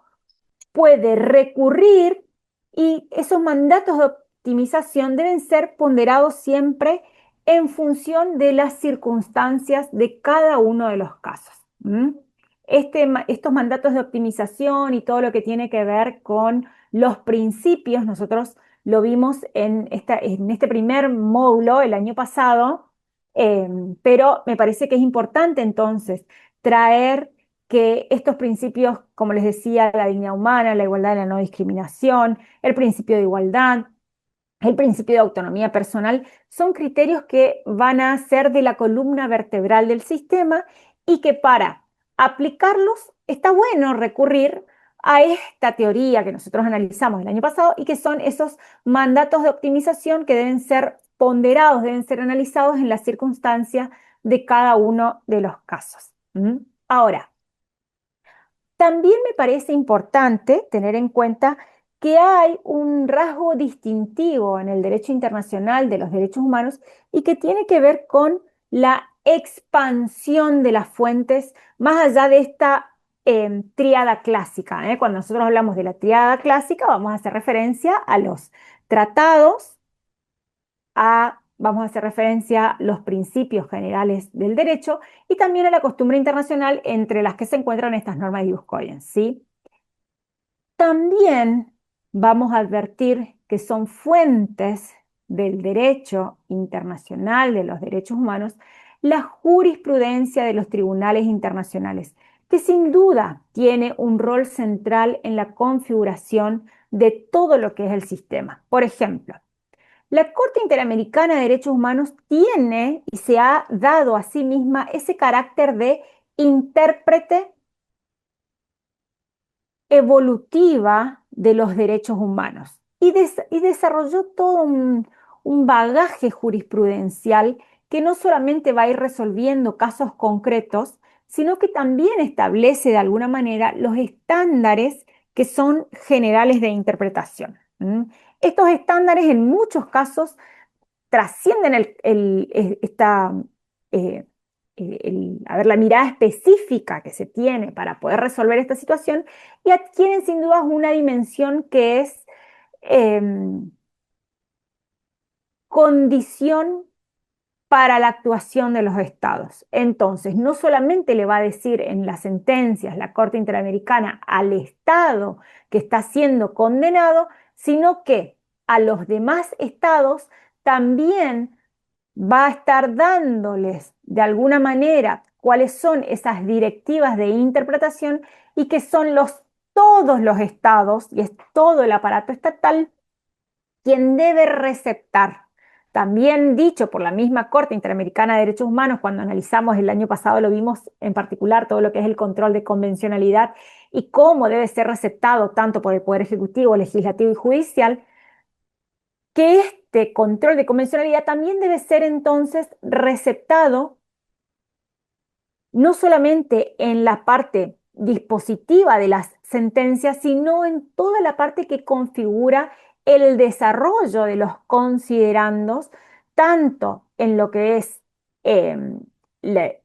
puede recurrir y esos mandatos de optimización deben ser ponderados siempre en función de las circunstancias de cada uno de los casos. ¿Mm? Estos mandatos de optimización y todo lo que tiene que ver con los principios, nosotros lo vimos en este primer módulo el año pasado, pero me parece que es importante entonces traer que estos principios, como les decía, la dignidad humana, la igualdad y la no discriminación, el principio de igualdad, el principio de autonomía personal, son criterios que van a ser de la columna vertebral del sistema y que para aplicarlos está bueno recurrir a esta teoría que nosotros analizamos el año pasado y que son esos mandatos de optimización que deben ser ponderados, deben ser analizados en las circunstancias de cada uno de los casos. ¿Mm? Ahora, también me parece importante tener en cuenta que hay un rasgo distintivo en el derecho internacional de los derechos humanos y que tiene que ver con la expansión de las fuentes más allá de esta tríada clásica. Cuando nosotros hablamos de la tríada clásica, vamos a hacer referencia a los tratados, vamos a hacer referencia a los principios generales del derecho y también a la costumbre internacional entre las que se encuentran estas normas de ius cogens, ¿sí? También vamos a advertir que son fuentes del derecho internacional de los derechos humanos la jurisprudencia de los tribunales internacionales, que sin duda tiene un rol central en la configuración de todo lo que es el sistema. Por ejemplo, la Corte Interamericana de Derechos Humanos tiene y se ha dado a sí misma ese carácter de intérprete evolutiva de los derechos humanos y desarrolló todo un bagaje jurisprudencial que no solamente va a ir resolviendo casos concretos, sino que también establece de alguna manera los estándares que son generales de interpretación. ¿Mm? Estos estándares en muchos casos trascienden eh, a ver, la mirada específica que se tiene para poder resolver esta situación y adquieren sin duda una dimensión que es em, condición para la actuación de los estados. Entonces, no solamente le va a decir en las sentencias la Corte Interamericana al estado que está siendo condenado, sino que a los demás estados también va a estar dándoles de alguna manera cuáles son esas directivas de interpretación y que son todos los estados y es todo el aparato estatal quien debe receptar. También dicho por la misma Corte Interamericana de Derechos Humanos, cuando analizamos el año pasado, lo vimos en particular todo lo que es el control de convencionalidad y cómo debe ser receptado tanto por el Poder Ejecutivo, Legislativo y Judicial, que este control de convencionalidad también debe ser entonces receptado no solamente en la parte dispositiva de las sentencias, sino en toda la parte que configura el desarrollo de los considerandos, tanto en lo que es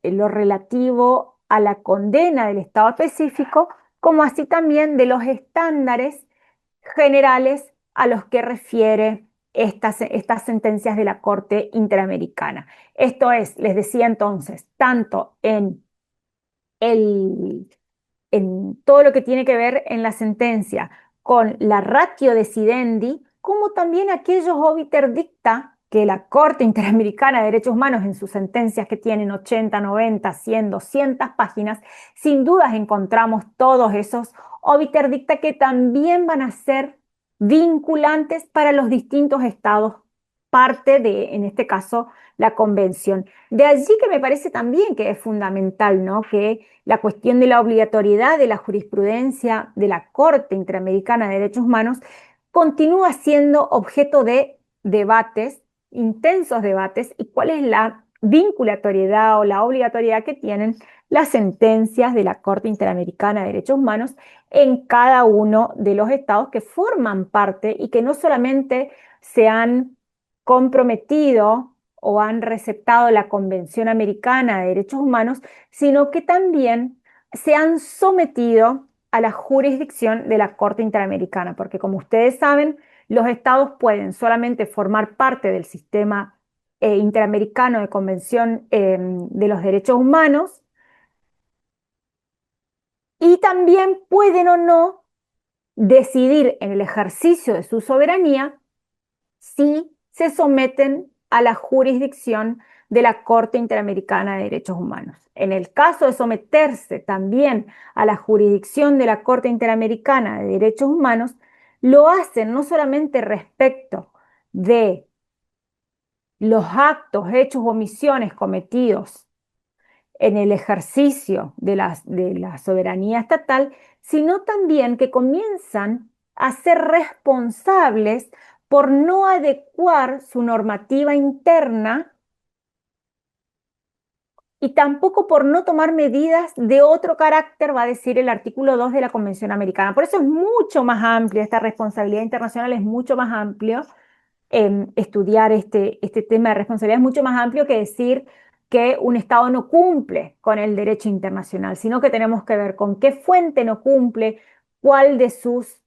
lo relativo a la condena del Estado específico, como así también de los estándares generales a los que refiere estas sentencias de la Corte Interamericana. Esto es, les decía entonces, tanto el, en todo lo que tiene que ver en la sentencia con la ratio decidendi, como también aquellos obiter dicta que la Corte Interamericana de Derechos Humanos en sus sentencias que tienen 80, 90, 100, 200 páginas, sin dudas encontramos todos esos obiter dicta que también van a ser vinculantes para los distintos estados, parte de, en este caso, la convención. De allí que me parece también que es fundamental, ¿no? Que la cuestión de la obligatoriedad de la jurisprudencia de la Corte Interamericana de Derechos Humanos continúa siendo objeto de debates, intensos debates, y cuál es la vinculatoriedad o la obligatoriedad que tienen las sentencias de la Corte Interamericana de Derechos Humanos en cada uno de los estados que forman parte y que no solamente se han comprometido o han receptado la Convención Americana de Derechos Humanos, sino que también se han sometido a la jurisdicción de la Corte Interamericana, porque como ustedes saben, los estados pueden solamente formar parte del sistema interamericano de Convención de los Derechos Humanos y también pueden o no decidir en el ejercicio de su soberanía si se someten a la jurisdicción de la Corte Interamericana de Derechos Humanos. En el caso de someterse también a la jurisdicción de la Corte Interamericana de Derechos Humanos, lo hacen no solamente respecto de los actos, hechos o omisiones cometidos en el ejercicio de la soberanía estatal, sino también que comienzan a ser responsables por no adecuar su normativa interna y tampoco por no tomar medidas de otro carácter, va a decir el artículo 2 de la Convención Americana. Por eso es mucho más amplia, esta responsabilidad internacional es mucho más amplio. Estudiar este tema de responsabilidad es mucho más amplio que decir que un Estado no cumple con el derecho internacional, sino que tenemos que ver con qué fuente no cumple, cuál de sus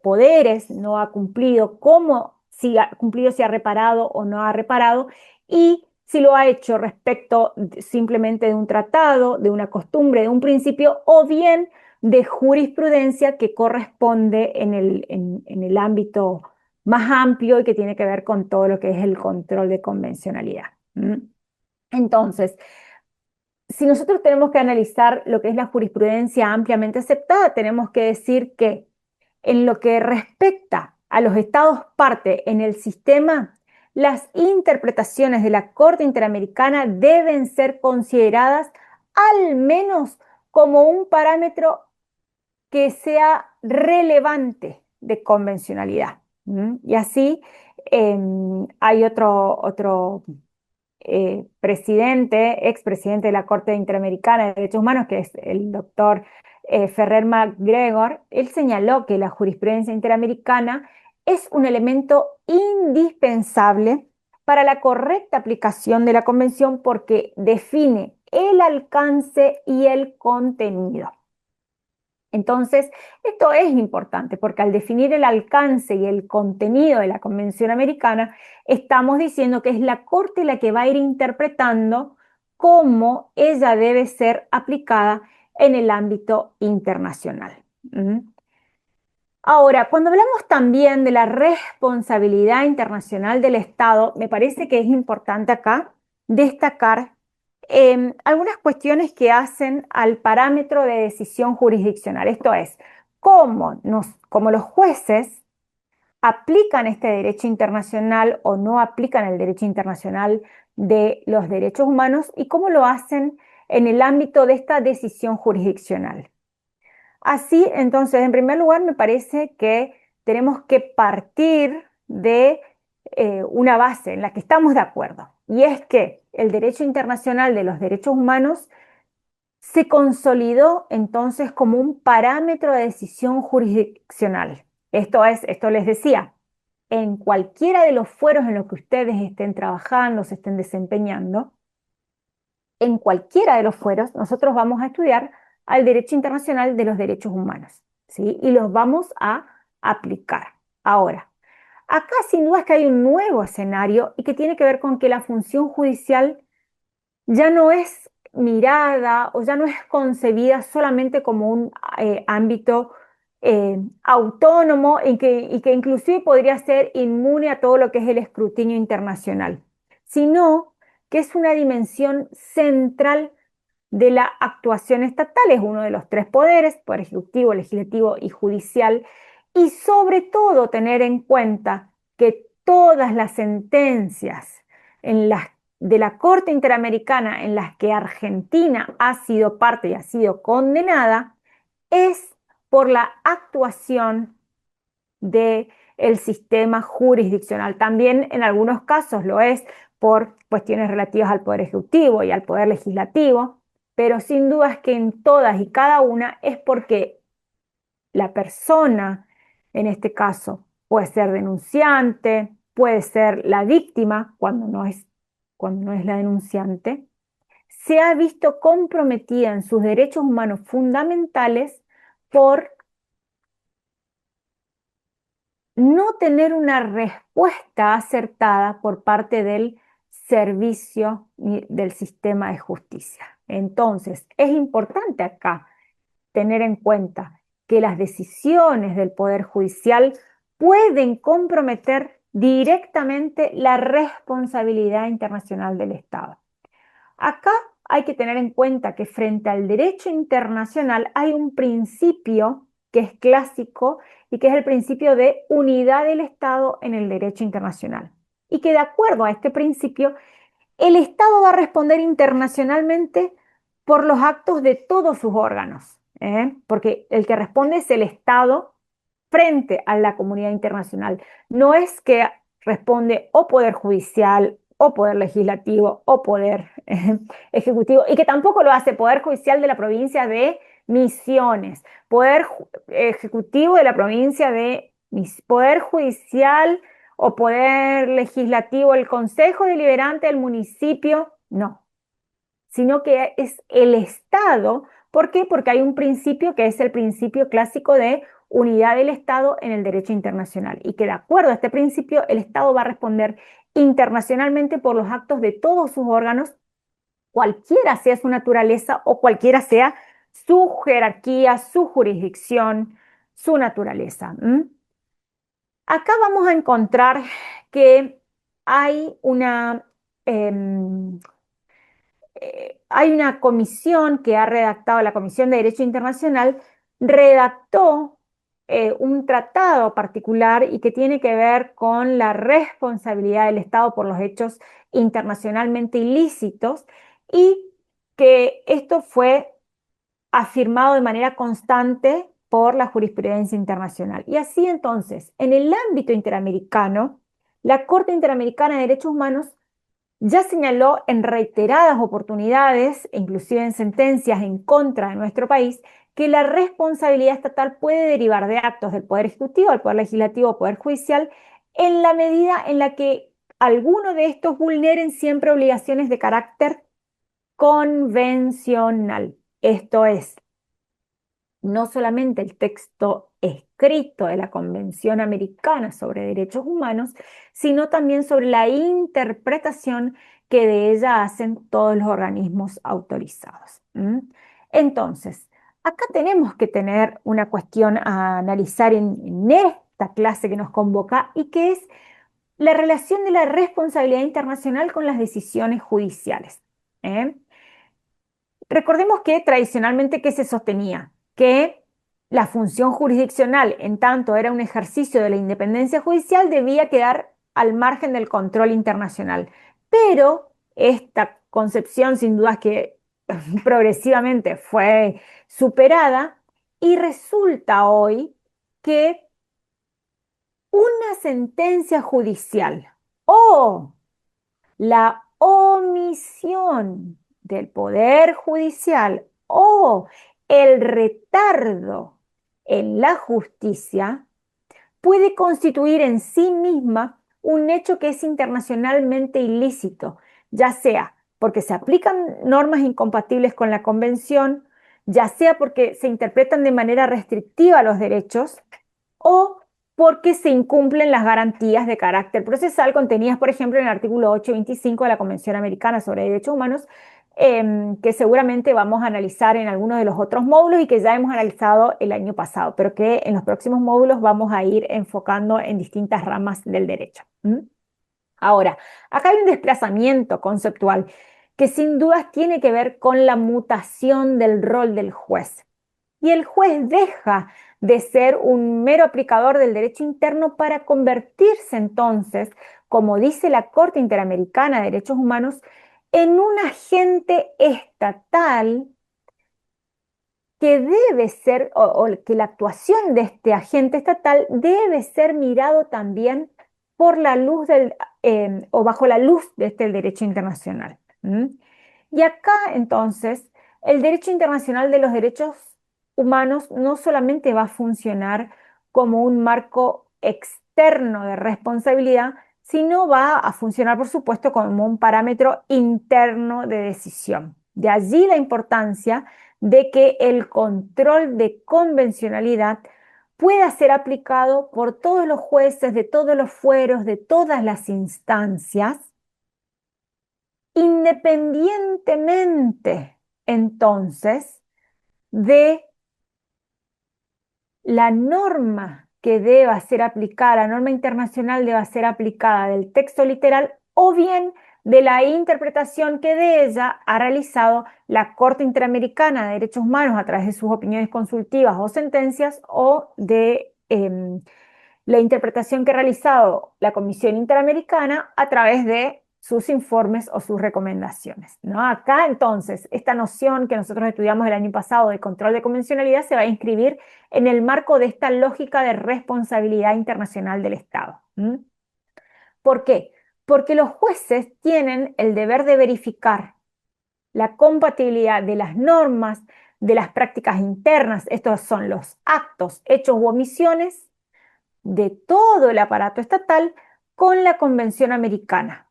poderes no ha cumplido, cómo, si ha cumplido, si ha reparado o no ha reparado, y si lo ha hecho respecto simplemente de un tratado, de una costumbre, de un principio, o bien de jurisprudencia que corresponde en el ámbito más amplio y que tiene que ver con todo lo que es el control de convencionalidad. ¿Mm? Entonces, si nosotros tenemos que analizar lo que es la jurisprudencia ampliamente aceptada, tenemos que decir que en lo que respecta a los estados parte en el sistema, las interpretaciones de la Corte Interamericana deben ser consideradas al menos como un parámetro que sea relevante de convencionalidad. ¿Mm? Y así hay otro presidente, expresidente de la Corte Interamericana de Derechos Humanos, que es el doctor Ferrer MacGregor. Él señaló que la jurisprudencia interamericana es un elemento indispensable para la correcta aplicación de la Convención porque define el alcance y el contenido. Entonces, esto es importante porque al definir el alcance y el contenido de la Convención Americana, estamos diciendo que es la Corte la que va a ir interpretando cómo ella debe ser aplicada en el ámbito internacional. ¿Mm? Ahora, cuando hablamos también de la responsabilidad internacional del Estado, me parece que es importante acá destacar algunas cuestiones que hacen al parámetro de decisión jurisdiccional. Esto es, cómo los jueces aplican este derecho internacional o no aplican el derecho internacional de los derechos humanos y cómo lo hacen en el ámbito de esta decisión jurisdiccional. Así, entonces, en primer lugar, me parece que tenemos que partir de una base en la que estamos de acuerdo, y es que el derecho internacional de los derechos humanos se consolidó entonces como un parámetro de decisión jurisdiccional. Esto es, esto les decía, en cualquiera de los fueros en los que ustedes estén trabajando, se estén desempeñando, en cualquiera de los fueros, nosotros vamos a estudiar al derecho internacional de los derechos humanos, ¿sí? Y los vamos a aplicar. Ahora, acá sin duda es que hay un nuevo escenario y que tiene que ver con que la función judicial ya no es mirada o ya no es concebida solamente como un ámbito autónomo y que inclusive podría ser inmune a todo lo que es el escrutinio internacional, sino que es una dimensión central de la actuación estatal, es uno de los tres poderes, poder ejecutivo, legislativo y judicial, y sobre todo tener en cuenta que todas las sentencias en las, de la Corte Interamericana en las que Argentina ha sido parte y ha sido condenada es por la actuación del sistema jurisdiccional. También en algunos casos lo es por cuestiones relativas al Poder Ejecutivo y al Poder Legislativo, pero sin duda es que en todas y cada una es porque la persona, en este caso, puede ser denunciante, puede ser la víctima cuando no es la denunciante, se ha visto comprometida en sus derechos humanos fundamentales por no tener una respuesta acertada por parte del servicio del sistema de justicia. Entonces, es importante acá tener en cuenta que las decisiones del Poder Judicial pueden comprometer directamente la responsabilidad internacional del Estado. Acá hay que tener en cuenta que frente al derecho internacional hay un principio que es clásico y que es el principio de unidad del Estado en el derecho internacional. Y que de acuerdo a este principio, el Estado va a responder internacionalmente por los actos de todos sus órganos, porque el que responde es el Estado frente a la comunidad internacional. No es que responde o poder judicial, o poder legislativo, o poder ejecutivo, y que tampoco lo hace poder judicial de la provincia de Misiones, poder ejecutivo de la provincia de poder judicial o poder legislativo, el consejo deliberante del municipio, no, sino que es el Estado. ¿Por qué? Porque hay un principio que es el principio clásico de unidad del Estado en el derecho internacional y que de acuerdo a este principio el Estado va a responder internacionalmente por los actos de todos sus órganos, cualquiera sea su naturaleza o cualquiera sea su jerarquía, su jurisdicción, su naturaleza. Acá vamos a encontrar que hay hay una comisión que ha redactado, la Comisión de Derecho Internacional, redactó un tratado particular y que tiene que ver con la responsabilidad del Estado por los hechos internacionalmente ilícitos y que esto fue afirmado de manera constante por la jurisprudencia internacional. Y así entonces, en el ámbito interamericano, la Corte Interamericana de Derechos Humanos ya señaló en reiteradas oportunidades, e inclusive en sentencias en contra de nuestro país, que la responsabilidad estatal puede derivar de actos del Poder Ejecutivo, del Poder Legislativo o Poder Judicial, en la medida en la que alguno de estos vulneren siempre obligaciones de carácter convencional. Esto es, no solamente el texto escrito de la Convención Americana sobre Derechos Humanos, sino también sobre la interpretación que de ella hacen todos los organismos autorizados. Entonces, acá tenemos que tener una cuestión a analizar en esta clase que nos convoca y que es la relación de la responsabilidad internacional con las decisiones judiciales. ¿eh? Recordemos que tradicionalmente, ¿qué se sostenía? Que la función jurisdiccional, en tanto era un ejercicio de la independencia judicial, debía quedar al margen del control internacional. Pero esta concepción, sin duda, que progresivamente fue superada y resulta hoy que una sentencia judicial o la omisión del Poder Judicial o el retardo en la justicia puede constituir en sí misma un hecho que es internacionalmente ilícito, ya sea porque se aplican normas incompatibles con la Convención, ya sea porque se interpretan de manera restrictiva los derechos o porque se incumplen las garantías de carácter procesal contenidas, por ejemplo, en el artículo 825 de la Convención Americana sobre Derechos Humanos, que seguramente vamos a analizar en algunos de los otros módulos y que ya hemos analizado el año pasado, pero que en los próximos módulos vamos a ir enfocando en distintas ramas del derecho. Ahora, acá hay un desplazamiento conceptual que sin dudas tiene que ver con la mutación del rol del juez. Y el juez deja de ser un mero aplicador del derecho interno para convertirse entonces, como dice la Corte Interamericana de Derechos Humanos, en un agente estatal que debe ser, o que la actuación de este agente estatal debe ser mirado también por la luz o bajo la luz de este derecho internacional. Y acá entonces, el derecho internacional de los derechos humanos no solamente va a funcionar como un marco externo de responsabilidad, sino va a funcionar, por supuesto, como un parámetro interno de decisión. De allí la importancia de que el control de convencionalidad pueda ser aplicado por todos los jueces de todos los fueros, de todas las instancias, independientemente entonces de la norma que deba ser aplicada, la norma internacional deba ser aplicada del texto literal o bien de la interpretación que de ella ha realizado la Corte Interamericana de Derechos Humanos a través de sus opiniones consultivas o sentencias o de la interpretación que ha realizado la Comisión Interamericana a través de sus informes o sus recomendaciones, ¿no? Acá entonces, esta noción que nosotros estudiamos el año pasado de control de convencionalidad se va a inscribir en el marco de esta lógica de responsabilidad internacional del Estado. ¿Por qué? Porque los jueces tienen el deber de verificar la compatibilidad de las normas, de las prácticas internas, estos son los actos, hechos u omisiones, de todo el aparato estatal con la Convención Americana.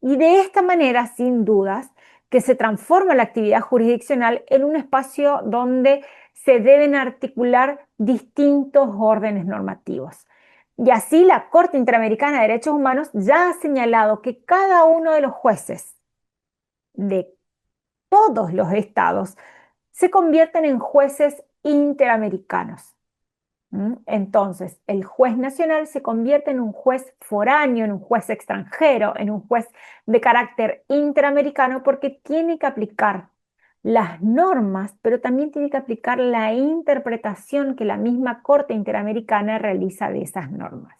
Y de esta manera, sin dudas, que se transforma la actividad jurisdiccional en un espacio donde se deben articular distintos órdenes normativos. Y así la Corte Interamericana de Derechos Humanos ya ha señalado que cada uno de los jueces de todos los estados se convierten en jueces interamericanos. Entonces, el juez nacional se convierte en un juez foráneo, en un juez extranjero, en un juez de carácter interamericano porque tiene que aplicar las normas, pero también tiene que aplicar la interpretación que la misma Corte Interamericana realiza de esas normas.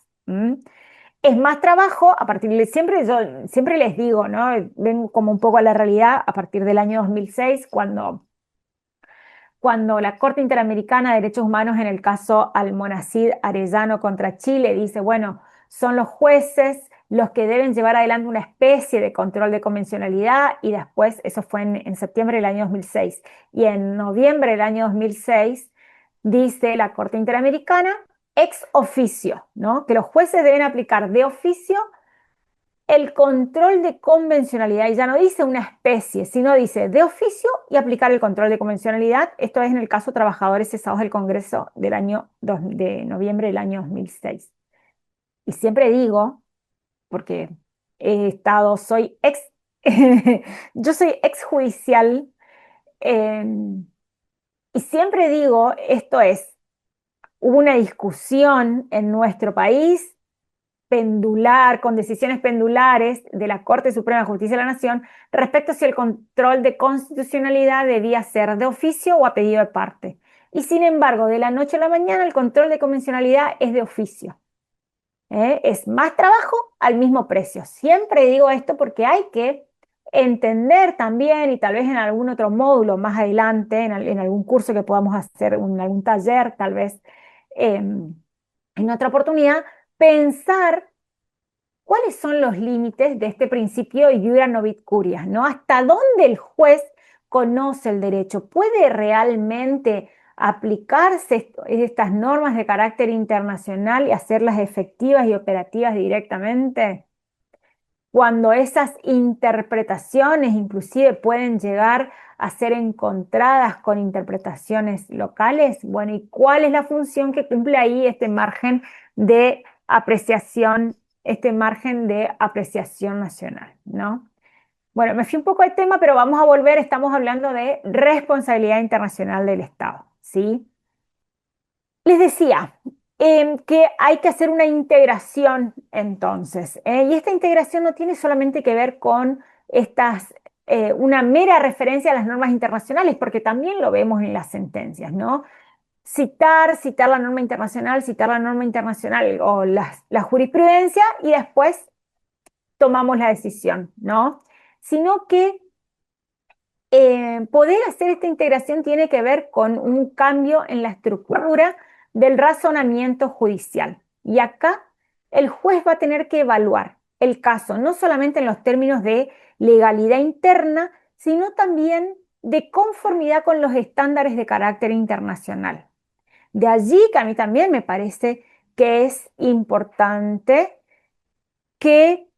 Es más trabajo, a partir de yo siempre les digo, ¿no? Vengo como un poco a la realidad a partir del año 2006, cuando la Corte Interamericana de Derechos Humanos en el caso Almonacid Arellano contra Chile dice, bueno, son los jueces los que deben llevar adelante una especie de control de convencionalidad y después, eso fue en septiembre del año 2006, y en noviembre del año 2006 dice la Corte Interamericana ex oficio, ¿no? Que los jueces deben aplicar de oficio el control de convencionalidad, y ya no dice una especie, sino dice de oficio y aplicar el control de convencionalidad. Esto es en el caso trabajadores cesados del Congreso de noviembre del año 2006. Y siempre digo, porque soy ex, yo soy exjudicial, eh, y siempre digo, hubo una discusión en nuestro país pendular, con decisiones pendulares de la Corte Suprema de Justicia de la Nación respecto a si el control de constitucionalidad debía ser de oficio o a pedido de parte. Y sin embargo, de la noche a la mañana el control de convencionalidad es de oficio. Es más trabajo al mismo precio. Siempre digo esto porque hay que entender también, y tal vez en algún otro módulo más adelante, en algún curso que podamos hacer, en algún taller, tal vez en otra oportunidad, pensar cuáles son los límites de este principio iura novit curias, ¿no? ¿Hasta dónde el juez conoce el derecho? ¿Puede realmente aplicarse estas normas de carácter internacional y hacerlas efectivas y operativas directamente? cuando esas interpretaciones inclusive pueden llegar a ser encontradas con interpretaciones locales. Bueno, ¿y cuál es la función que cumple ahí este margen de apreciación, nacional, ¿no? Bueno, me fui un poco del tema, pero vamos a volver, estamos hablando de responsabilidad internacional del Estado, ¿sí? Les decía que hay que hacer una integración entonces, y esta integración no tiene solamente que ver con una mera referencia a las normas internacionales, porque también lo vemos en las sentencias, ¿no? Citar citar la norma internacional o la jurisprudencia y después tomamos la decisión, ¿no? Sino que poder hacer esta integración tiene que ver con un cambio en la estructura del razonamiento judicial. Y acá el juez va a tener que evaluar el caso, no solamente en los términos de legalidad interna, sino también de conformidad con los estándares de carácter internacional. De allí que a mí también me parece que es importante que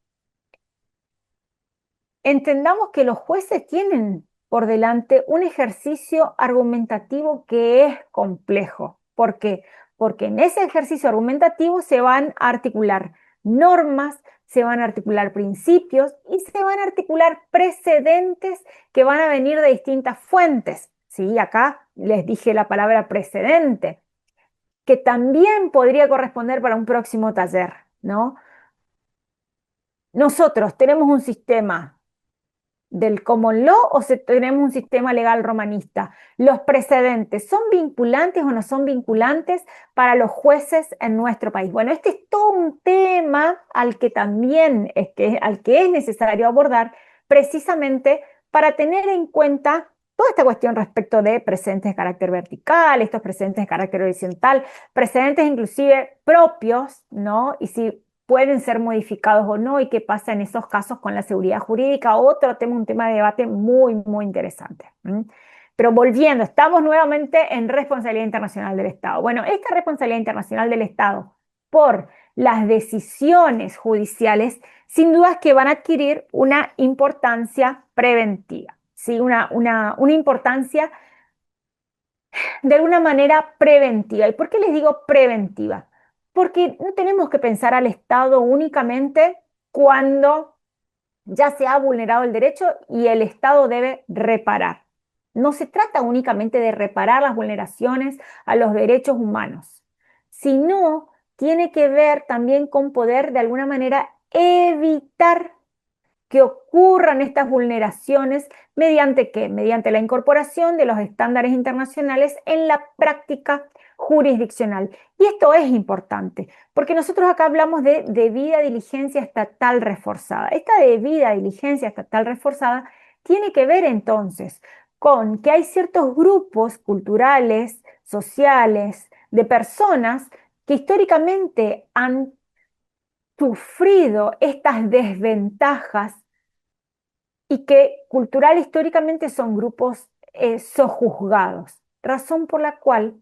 entendamos que los jueces tienen por delante un ejercicio argumentativo que es complejo. ¿Por qué? Porque en ese ejercicio argumentativo se van a articular normas, se van a articular principios y se van a articular precedentes que van a venir de distintas fuentes. Sí, acá les dije la palabra precedente, que también podría corresponder para un próximo taller, ¿no? Nosotros tenemos un sistema del common law o si tenemos un sistema legal romanista. Los precedentes, ¿son vinculantes o no son vinculantes para los jueces en nuestro país? Bueno, este es todo un tema al que es necesario abordar precisamente para tener en cuenta toda esta cuestión respecto de precedentes de carácter vertical, estos precedentes de carácter horizontal, precedentes inclusive propios, ¿no? Y si pueden ser modificados o no y qué pasa en esos casos con la seguridad jurídica. Otro tema, un tema de debate muy, muy interesante. Pero volviendo, estamos nuevamente en responsabilidad internacional del Estado. Bueno, esta responsabilidad internacional del Estado por las decisiones judiciales, sin duda es que van a adquirir una importancia preventiva, ¿sí? Una importancia de alguna manera preventiva. ¿Y por qué les digo preventiva? Porque no tenemos que pensar al Estado únicamente cuando ya se ha vulnerado el derecho y el Estado debe reparar. No se trata únicamente de reparar las vulneraciones a los derechos humanos, sino tiene que ver también con poder de alguna manera evitar que ocurran estas vulneraciones mediante ¿qué? Mediante la incorporación de los estándares internacionales en la práctica jurisdiccional. Y esto es importante, porque nosotros acá hablamos de debida diligencia estatal reforzada. Esta debida diligencia estatal reforzada tiene que ver entonces con que hay ciertos grupos culturales, sociales, de personas que históricamente han sufrido estas desventajas y que cultural históricamente son grupos sojuzgados, razón por la cual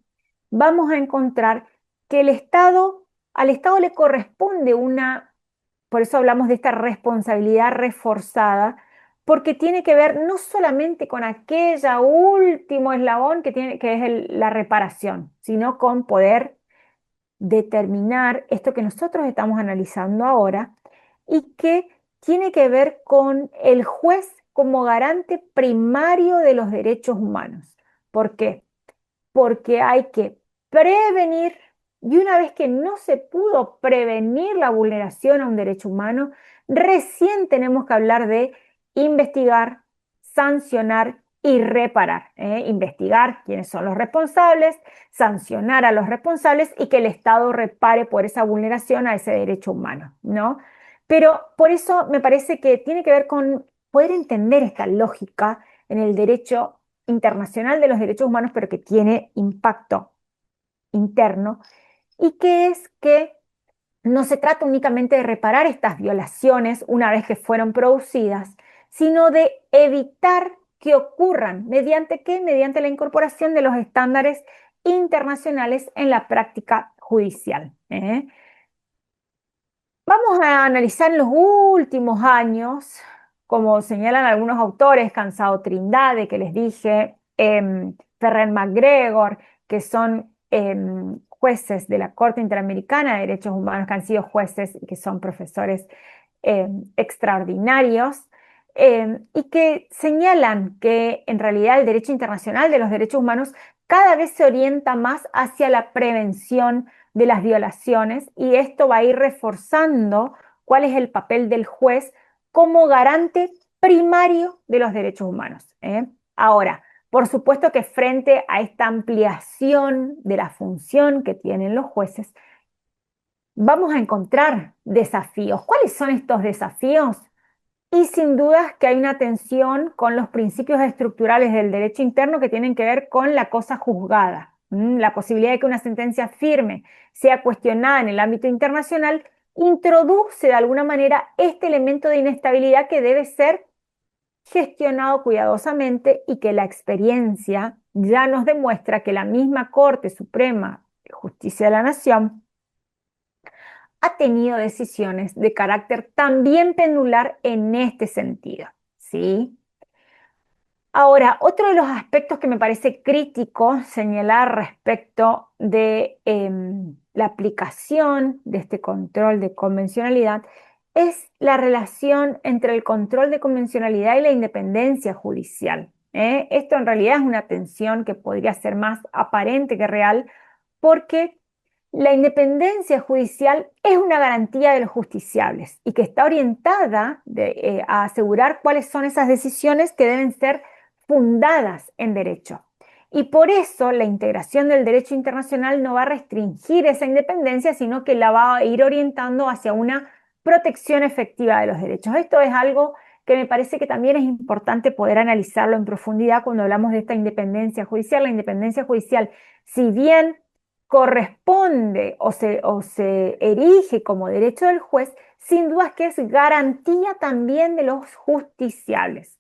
vamos a encontrar que al Estado le corresponde por eso hablamos de esta responsabilidad reforzada, porque tiene que ver no solamente con aquella último eslabón que es la reparación, sino con poder determinar esto que nosotros estamos analizando ahora y que tiene que ver con el juez como garante primario de los derechos humanos. ¿Por qué? Porque hay que prevenir y una vez que no se pudo prevenir la vulneración a un derecho humano, recién tenemos que hablar de investigar, sancionar y reparar. Investigar quiénes son los responsables, sancionar a los responsables y que el Estado repare por esa vulneración a ese derecho humano, ¿no? Pero por eso me parece que tiene que ver con poder entender esta lógica en el derecho internacional de los derechos humanos, pero que tiene impacto interno, y que es que no se trata únicamente de reparar estas violaciones una vez que fueron producidas, sino de evitar que ocurran. ¿Mediante qué? Mediante la incorporación de los estándares internacionales en la práctica judicial. Vamos a analizar en los últimos años, como señalan algunos autores, Cansado Trindade, que les dije, Ferrer MacGregor, que son jueces de la Corte Interamericana de Derechos Humanos, que han sido jueces y que son profesores extraordinarios, y que señalan que en realidad el derecho internacional de los derechos humanos cada vez se orienta más hacia la prevención de las violaciones y esto va a ir reforzando cuál es el papel del juez como garante primario de los derechos humanos, ¿eh? Ahora, por supuesto que frente a esta ampliación de la función que tienen los jueces, vamos a encontrar desafíos. ¿Cuáles son estos desafíos? Y sin dudas que hay una tensión con los principios estructurales del derecho interno que tienen que ver con la cosa juzgada. La posibilidad de que una sentencia firme sea cuestionada en el ámbito internacional introduce de alguna manera este elemento de inestabilidad que debe ser gestionado cuidadosamente y que la experiencia ya nos demuestra que la misma Corte Suprema de Justicia de la Nación ha tenido decisiones de carácter también pendular en este sentido, ¿sí? Ahora, otro de los aspectos que me parece crítico señalar respecto de la aplicación de este control de convencionalidad es la relación entre el control de convencionalidad y la independencia judicial, ¿eh? Esto en realidad es una tensión que podría ser más aparente que real porque la independencia judicial es una garantía de los justiciables y que está orientada a asegurar cuáles son esas decisiones que deben ser fundadas en derecho. Y por eso la integración del derecho internacional no va a restringir esa independencia, sino que la va a ir orientando hacia una protección efectiva de los derechos. Esto es algo que me parece que también es importante poder analizarlo en profundidad cuando hablamos de esta independencia judicial. La independencia judicial, si bien corresponde o se erige como derecho del juez, sin duda que es garantía también de los justiciables.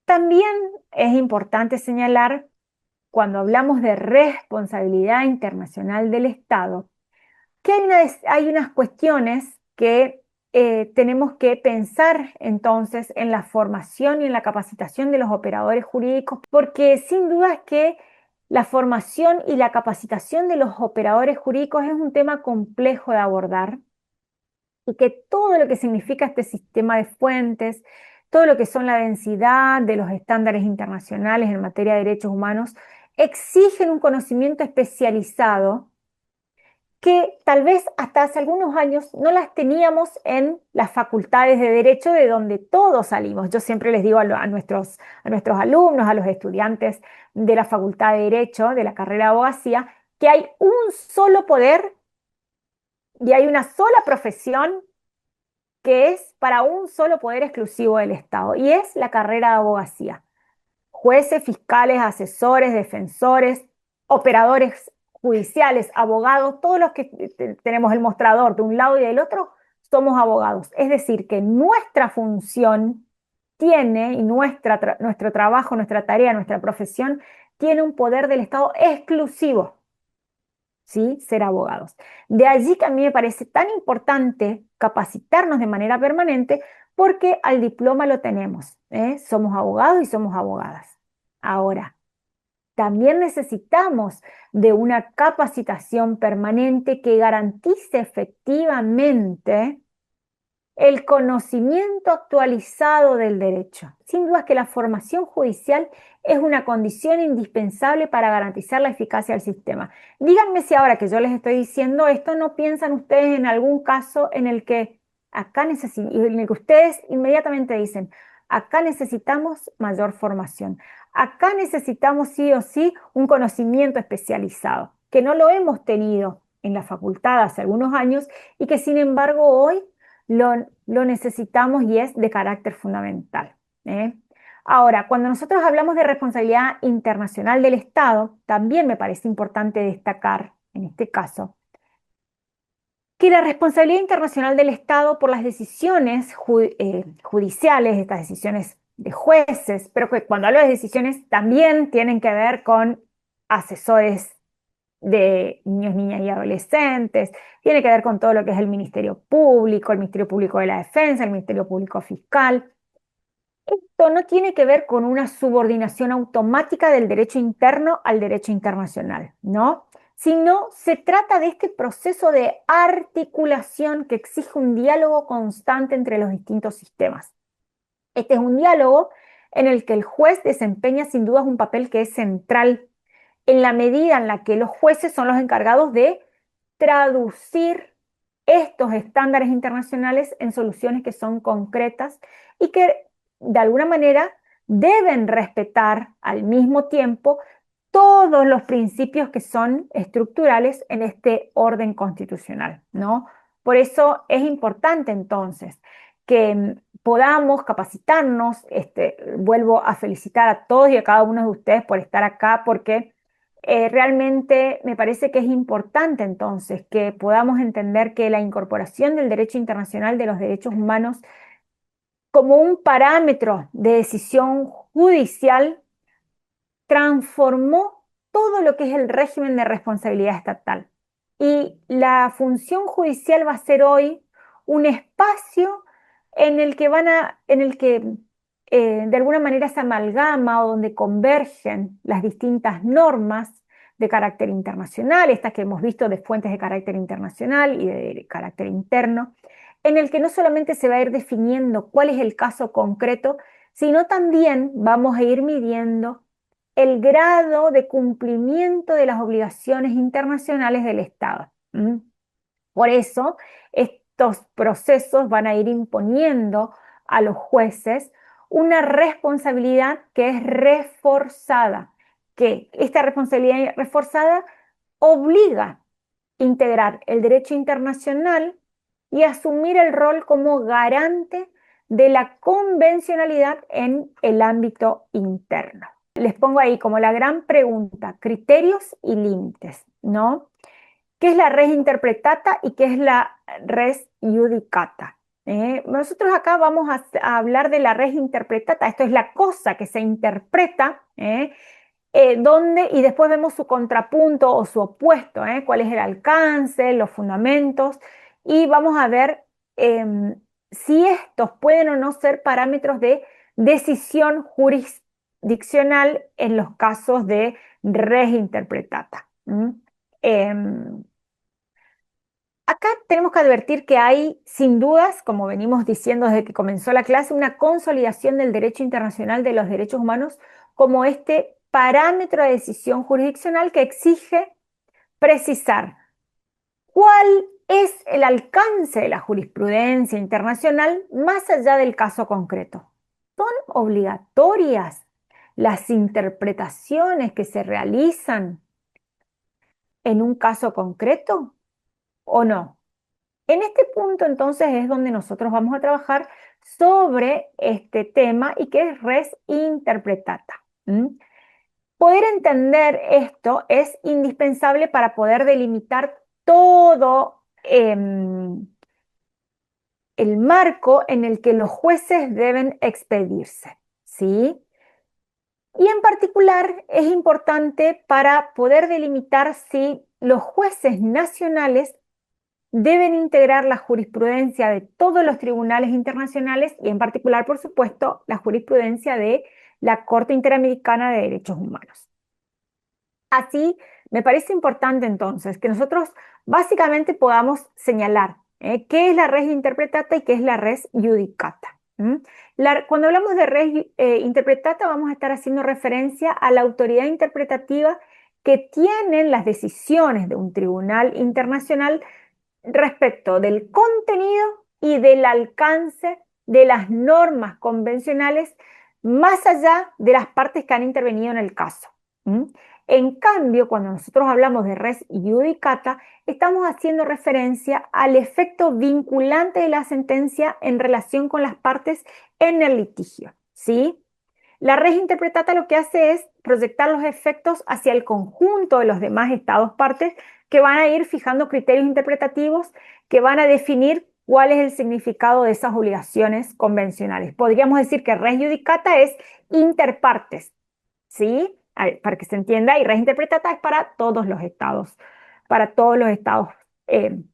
También es importante señalar, cuando hablamos de responsabilidad internacional del Estado, que hay unas cuestiones que tenemos que pensar entonces en la formación y en la capacitación de los operadores jurídicos, porque sin duda es que la formación y la capacitación de los operadores jurídicos es un tema complejo de abordar y que todo lo que significa este sistema de fuentes, todo lo que son la densidad de los estándares internacionales en materia de derechos humanos, exigen un conocimiento especializado que tal vez hasta hace algunos años no las teníamos en las facultades de derecho de donde todos salimos. Yo siempre les digo a nuestros alumnos, a los estudiantes de la facultad de derecho, de la carrera de abogacía, que hay un solo poder y hay una sola profesión que es para un solo poder exclusivo del Estado, y es la carrera de abogacía. Jueces, fiscales, asesores, defensores, operadores judiciales, abogados, todos los que tenemos el mostrador de un lado y del otro, somos abogados. Es decir, que nuestra función tiene, y nuestro trabajo, nuestra tarea, nuestra profesión, tiene un poder del Estado exclusivo. ¿Sí? Ser abogados. De allí que a mí me parece tan importante capacitarnos de manera permanente porque al diploma lo tenemos, ¿eh? Somos abogados y somos abogadas. Ahora, también necesitamos de una capacitación permanente que garantice efectivamente el conocimiento actualizado del derecho. Sin duda que la formación judicial es una condición indispensable para garantizar la eficacia del sistema. Díganme si ahora que yo les estoy diciendo esto, no piensan ustedes en algún caso en el que en el que ustedes inmediatamente dicen, acá necesitamos mayor formación, acá necesitamos sí o sí un conocimiento especializado, que no lo hemos tenido en la facultad hace algunos años y que sin embargo hoy lo necesitamos y es de carácter fundamental, ¿eh? Ahora, cuando nosotros hablamos de responsabilidad internacional del Estado, también me parece importante destacar, en este caso, que la responsabilidad internacional del Estado por las decisiones judiciales, estas decisiones de jueces, pero que cuando hablo de decisiones también tienen que ver con asesores de niños, niñas y adolescentes, tiene que ver con todo lo que es el Ministerio Público de la Defensa, el Ministerio Público Fiscal. Esto no tiene que ver con una subordinación automática del derecho interno al derecho internacional, ¿no? Sino se trata de este proceso de articulación que exige un diálogo constante entre los distintos sistemas. Este es un diálogo en el que el juez desempeña sin duda un papel que es central en la medida en la que los jueces son los encargados de traducir estos estándares internacionales en soluciones que son concretas y que de alguna manera deben respetar al mismo tiempo todos los principios que son estructurales en este orden constitucional, ¿no? Por eso es importante entonces que podamos capacitarnos. Vuelvo a felicitar a todos y a cada uno de ustedes por estar acá, porque realmente me parece que es importante entonces que podamos entender que la incorporación del derecho internacional de los derechos humanos como un parámetro de decisión judicial transformó todo lo que es el régimen de responsabilidad estatal. Y la función judicial va a ser hoy un espacio en el que de alguna manera se amalgama o donde convergen las distintas normas de carácter internacional, estas que hemos visto de fuentes de carácter internacional y de carácter interno, en el que no solamente se va a ir definiendo cuál es el caso concreto, sino también vamos a ir midiendo el grado de cumplimiento de las obligaciones internacionales del Estado. Por eso, estos procesos van a ir imponiendo a los jueces una responsabilidad que es reforzada, que esta responsabilidad reforzada obliga a integrar el derecho internacional y asumir el rol como garante de la convencionalidad en el ámbito interno. Les pongo ahí como la gran pregunta, criterios y límites, ¿no? ¿Qué es la res interpretata y qué es la res judicata? Nosotros acá vamos a hablar de la res interpretata. Esto es la cosa que se interpreta, y después vemos su contrapunto o su opuesto, cuál es el alcance, los fundamentos, y vamos a ver si estos pueden o no ser parámetros de decisión jurisdiccional en los casos de res interpretata. Acá tenemos que advertir que hay, sin dudas, como venimos diciendo desde que comenzó la clase, una consolidación del derecho internacional de los derechos humanos como este parámetro de decisión jurisdiccional que exige precisar cuál es el alcance de la jurisprudencia internacional más allá del caso concreto. ¿Son obligatorias las interpretaciones que se realizan en un caso concreto o no? En este punto entonces es donde nosotros vamos a trabajar sobre este tema y que es res interpretata. Poder entender esto es indispensable para poder delimitar todo el marco en el que los jueces deben expedirse, ¿sí? Y en particular es importante para poder delimitar si los jueces nacionales deben integrar la jurisprudencia de todos los tribunales internacionales y en particular, por supuesto, la jurisprudencia de la Corte Interamericana de Derechos Humanos. Así, me parece importante entonces que nosotros básicamente podamos señalar qué es la res interpretata y qué es la res judicata. Cuando hablamos de res interpretata vamos a estar haciendo referencia a la autoridad interpretativa que tienen las decisiones de un tribunal internacional respecto del contenido y del alcance de las normas convencionales más allá de las partes que han intervenido en el caso. En cambio, cuando nosotros hablamos de res judicata, estamos haciendo referencia al efecto vinculante de la sentencia en relación con las partes en el litigio, ¿sí? La res interpretata lo que hace es proyectar los efectos hacia el conjunto de los demás estados partes que van a ir fijando criterios interpretativos que van a definir cuál es el significado de esas obligaciones convencionales. Podríamos decir que res judicata es interpartes, ¿sí? para que se entienda, y res interpretata es para todos los estados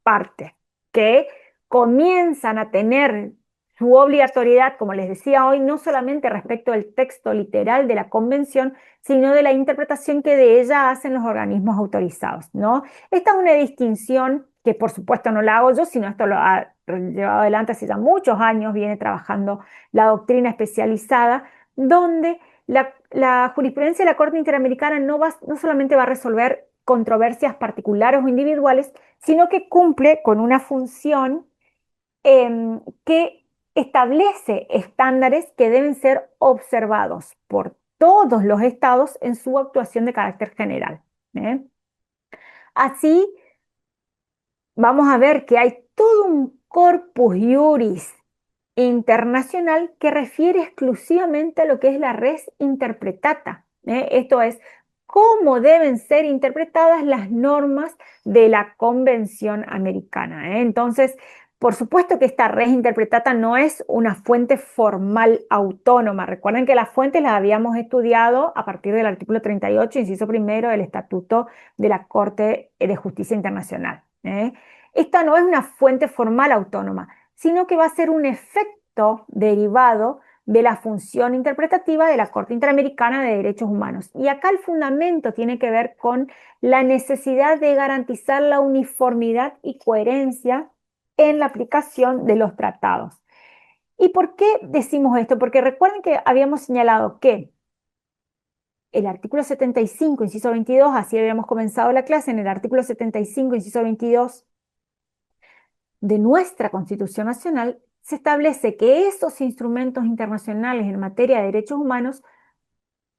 parte, que comienzan a tener su obligatoriedad, como les decía hoy, no solamente respecto del texto literal de la convención, sino de la interpretación que de ella hacen los organismos autorizados, ¿no? Esta es una distinción que por supuesto no la hago yo, sino esto lo ha llevado adelante hace ya muchos años, viene trabajando la doctrina especializada, donde la jurisprudencia de la Corte Interamericana no solamente va a resolver controversias particulares o individuales, sino que cumple con una función que establece estándares que deben ser observados por todos los estados en su actuación de carácter general. ¿Eh? Así, vamos a ver que hay todo un corpus iuris internacional que refiere exclusivamente a lo que es la res interpretata. Esto es, cómo deben ser interpretadas las normas de la Convención Americana. Entonces, por supuesto que esta res interpretata no es una fuente formal autónoma. Recuerden que las fuentes las habíamos estudiado a partir del artículo 38, inciso primero del Estatuto de la Corte de Justicia Internacional. Esta no es una fuente formal autónoma, sino que va a ser un efecto derivado de la función interpretativa de la Corte Interamericana de Derechos Humanos. Y acá el fundamento tiene que ver con la necesidad de garantizar la uniformidad y coherencia en la aplicación de los tratados. ¿Y por qué decimos esto? Porque recuerden que habíamos señalado que el artículo 75, inciso 22, así habíamos comenzado la clase, en el artículo 75, inciso 22, de nuestra Constitución Nacional, se establece que esos instrumentos internacionales en materia de derechos humanos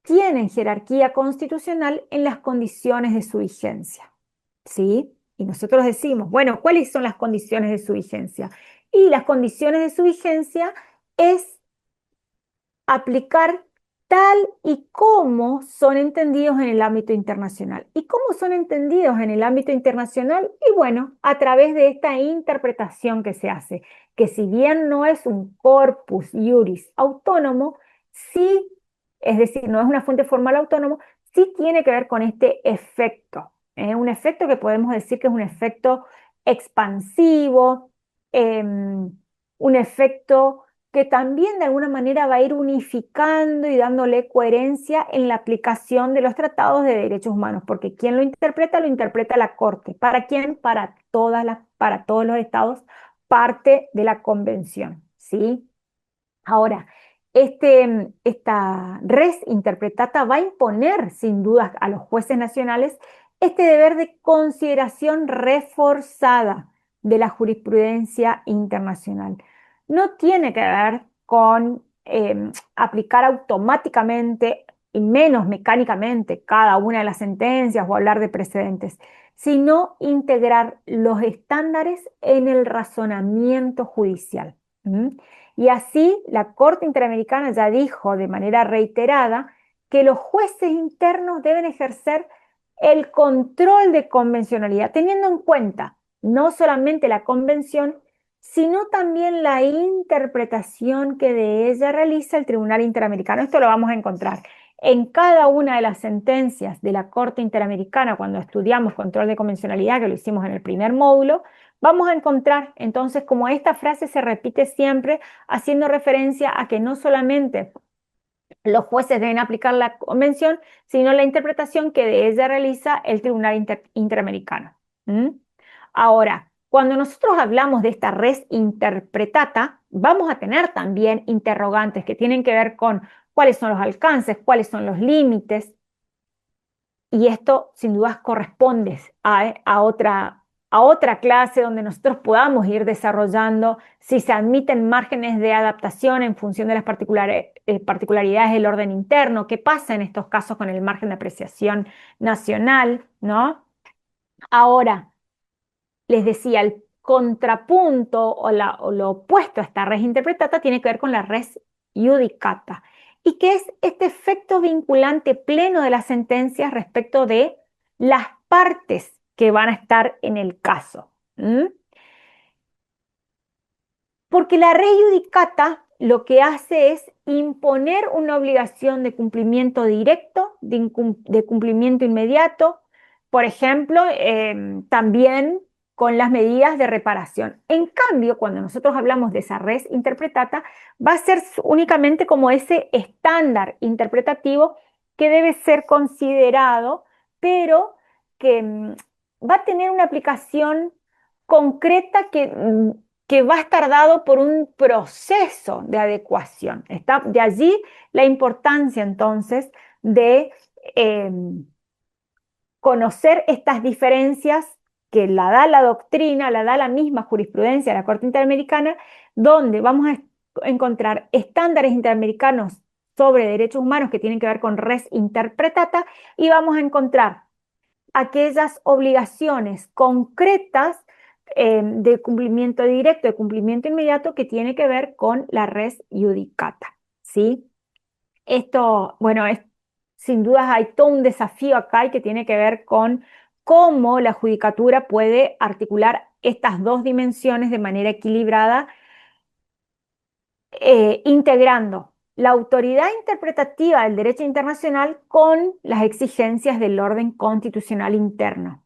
tienen jerarquía constitucional en las condiciones de su vigencia. ¿Sí? Y nosotros decimos, bueno, ¿cuáles son las condiciones de su vigencia? Y las condiciones de su vigencia es aplicar tal y como son entendidos en el ámbito internacional. ¿Y cómo son entendidos en el ámbito internacional? Y bueno, a través de esta interpretación que se hace, que si bien no es un corpus iuris autónomo, sí, es decir, no es una fuente formal autónomo, sí tiene que ver con este efecto. Un efecto que podemos decir que es un efecto expansivo, un efecto que también de alguna manera va a ir unificando y dándole coherencia en la aplicación de los tratados de derechos humanos, porque quien lo interpreta la Corte. ¿Para quién? Para todos los estados, parte de la convención, ¿sí? Ahora, esta res interpretata va a imponer sin dudas a los jueces nacionales este deber de consideración reforzada de la jurisprudencia internacional. No tiene que ver con aplicar automáticamente y menos mecánicamente cada una de las sentencias o hablar de precedentes, sino integrar los estándares en el razonamiento judicial. ¿Mm? Y así la Corte Interamericana ya dijo de manera reiterada que los jueces internos deben ejercer el control de convencionalidad, teniendo en cuenta no solamente la convención, sino también la interpretación que de ella realiza el Tribunal Interamericano. Esto lo vamos a encontrar en cada una de las sentencias de la Corte Interamericana cuando estudiamos control de convencionalidad, que lo hicimos en el primer módulo. Vamos a encontrar entonces como esta frase se repite siempre, haciendo referencia a que no solamente los jueces deben aplicar la convención, sino la interpretación que de ella realiza el Tribunal Interamericano. ¿Mm? Ahora, cuando nosotros hablamos de esta res interpretata, vamos a tener también interrogantes que tienen que ver con cuáles son los alcances, cuáles son los límites, y esto sin dudas corresponde a otra clase donde nosotros podamos ir desarrollando si se admiten márgenes de adaptación en función de las particularidades del orden interno, qué pasa en estos casos con el margen de apreciación nacional, ¿no? Ahora, les decía, el contrapunto o lo opuesto a esta res interpretata tiene que ver con la res iudicata, y que es este efecto vinculante pleno de las sentencias respecto de las partes que van a estar en el caso. ¿Mm? Porque la res iudicata lo que hace es imponer una obligación de cumplimiento directo, de cumplimiento inmediato, por ejemplo, también con las medidas de reparación. En cambio, cuando nosotros hablamos de esa res interpretata, va a ser únicamente como ese estándar interpretativo que debe ser considerado, pero que va a tener una aplicación concreta que va a estar dado por un proceso de adecuación. Está, de allí la importancia entonces de eh, conocer estas diferencias que la da la doctrina, la da la misma jurisprudencia de la Corte Interamericana, donde vamos a encontrar estándares interamericanos sobre derechos humanos que tienen que ver con res interpretata y vamos a encontrar aquellas obligaciones concretas de cumplimiento directo, de cumplimiento inmediato que tiene que ver con la res judicata, ¿sí? Esto, bueno, sin dudas hay todo un desafío acá y que tiene que ver con cómo la judicatura puede articular estas dos dimensiones de manera equilibrada, integrando la autoridad interpretativa del derecho internacional con las exigencias del orden constitucional interno.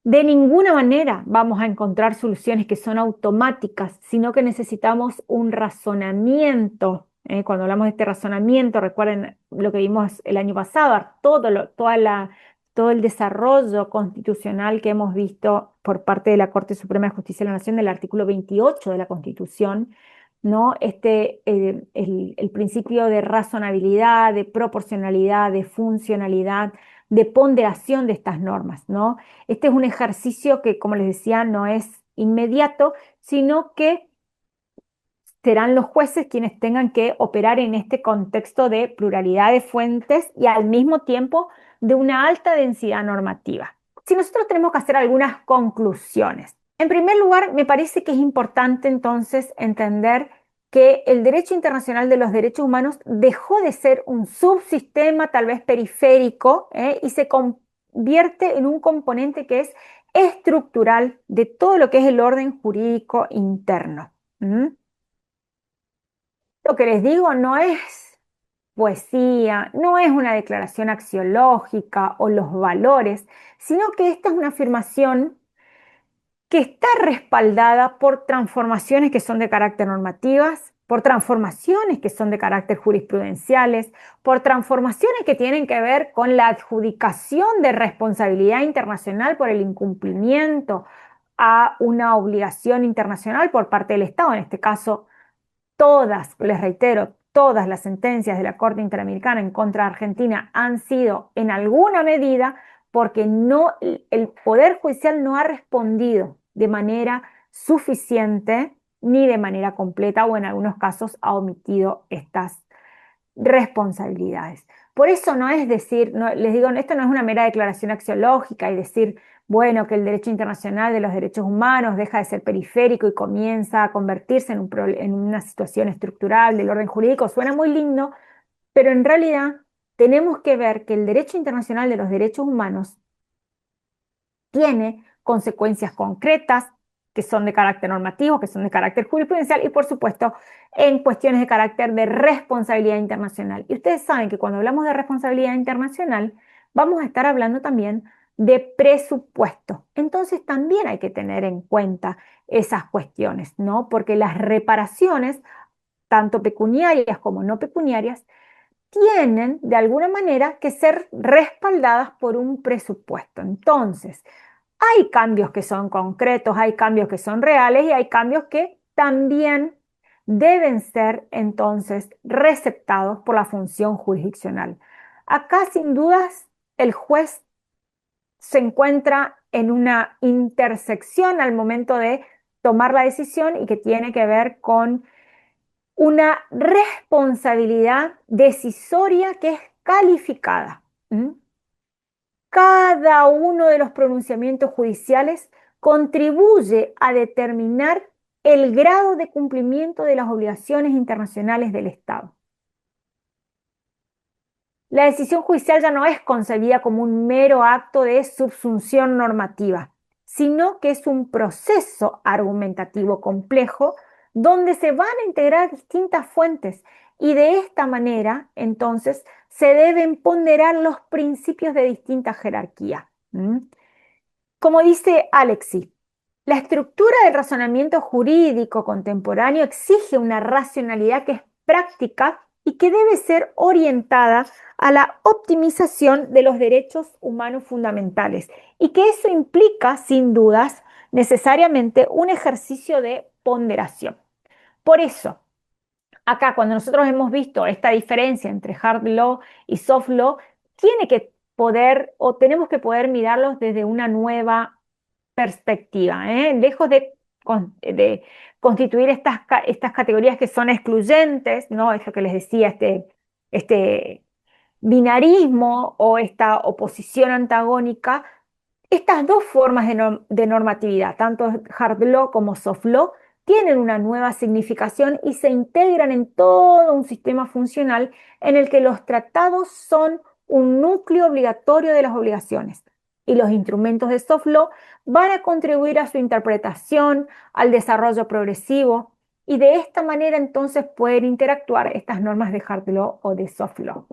De ninguna manera vamos a encontrar soluciones que son automáticas, sino que necesitamos un razonamiento. Cuando hablamos de este razonamiento, recuerden lo que vimos el año pasado, todo el desarrollo constitucional que hemos visto por parte de la Corte Suprema de Justicia de la Nación del artículo 28 de la Constitución, ¿no? El principio de razonabilidad, de proporcionalidad, de funcionalidad, de ponderación de estas normas, ¿no? Este es un ejercicio que, como les decía, no es inmediato, sino que serán los jueces quienes tengan que operar en este contexto de pluralidad de fuentes y al mismo tiempo de una alta densidad normativa. Si nosotros tenemos que hacer algunas conclusiones. En primer lugar, me parece que es importante entonces entender que el derecho internacional de los derechos humanos dejó de ser un subsistema tal vez periférico, y se convierte en un componente que es estructural de todo lo que es el orden jurídico interno. ¿Mm? Lo que les digo no es poesía, no es una declaración axiológica o los valores, sino que esta es una afirmación que está respaldada por transformaciones que son de carácter normativas, por transformaciones que son de carácter jurisprudenciales, por transformaciones que tienen que ver con la adjudicación de responsabilidad internacional por el incumplimiento a una obligación internacional por parte del Estado, en este caso todas, les reitero, todas las sentencias de la Corte Interamericana en contra de Argentina han sido en alguna medida porque no, el Poder Judicial no ha respondido de manera suficiente ni de manera completa o en algunos casos ha omitido estas responsabilidades. Por eso no es decir, les digo, esto no es una mera declaración axiológica y decir, bueno, que el derecho internacional de los derechos humanos deja de ser periférico y comienza a convertirse en una situación estructural del orden jurídico. Suena muy lindo, pero en realidad tenemos que ver que el derecho internacional de los derechos humanos tiene consecuencias concretas que son de carácter normativo, que son de carácter jurisprudencial y por supuesto en cuestiones de carácter de responsabilidad internacional. Y ustedes saben que cuando hablamos de responsabilidad internacional vamos a estar hablando también de presupuesto. Entonces también hay que tener en cuenta esas cuestiones, ¿no? Porque las reparaciones, tanto pecuniarias como no pecuniarias, tienen de alguna manera que ser respaldadas por un presupuesto. Entonces, hay cambios que son concretos, hay cambios que son reales y hay cambios que también deben ser entonces receptados por la función jurisdiccional. Acá sin dudas el juez se encuentra en una intersección al momento de tomar la decisión y que tiene que ver con una responsabilidad decisoria que es calificada. ¿Mm? Cada uno de los pronunciamientos judiciales contribuye a determinar el grado de cumplimiento de las obligaciones internacionales del Estado. La decisión judicial ya no es concebida como un mero acto de subsunción normativa, sino que es un proceso argumentativo complejo donde se van a integrar distintas fuentes y de esta manera, entonces, se deben ponderar los principios de distinta jerarquía. Como dice Alexis, la estructura del razonamiento jurídico contemporáneo exige una racionalidad que es práctica y que debe ser orientada a la optimización de los derechos humanos fundamentales y que eso implica, sin dudas, necesariamente un ejercicio de ponderación. Por eso, acá cuando nosotros hemos visto esta diferencia entre hard law y soft law, tiene que poder o tenemos que poder mirarlos desde una nueva perspectiva, lejos de constituir estas categorías que son excluyentes, ¿no? Esto que les decía, este binarismo o esta oposición antagónica, estas dos formas de normatividad, tanto hard law como soft law, tienen una nueva significación y se integran en todo un sistema funcional en el que los tratados son un núcleo obligatorio de las obligaciones y los instrumentos de soft law van a contribuir a su interpretación, al desarrollo progresivo y de esta manera entonces pueden interactuar estas normas de hard law o de soft law.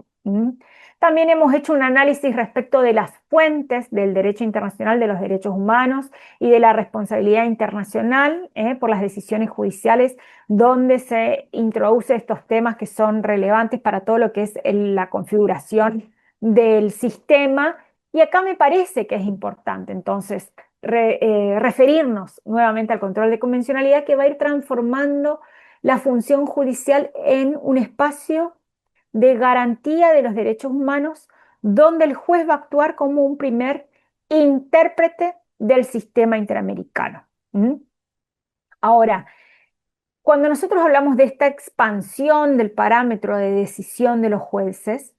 También hemos hecho un análisis respecto de las fuentes del derecho internacional de los derechos humanos y de la responsabilidad internacional por las decisiones judiciales, donde se introduce estos temas que son relevantes para todo lo que es la configuración del sistema. Y acá me parece que es importante, entonces, referirnos nuevamente al control de convencionalidad que va a ir transformando la función judicial en un espacio de garantía de los derechos humanos, donde el juez va a actuar como un primer intérprete del sistema interamericano. Ahora, cuando nosotros hablamos de esta expansión del parámetro de decisión de los jueces,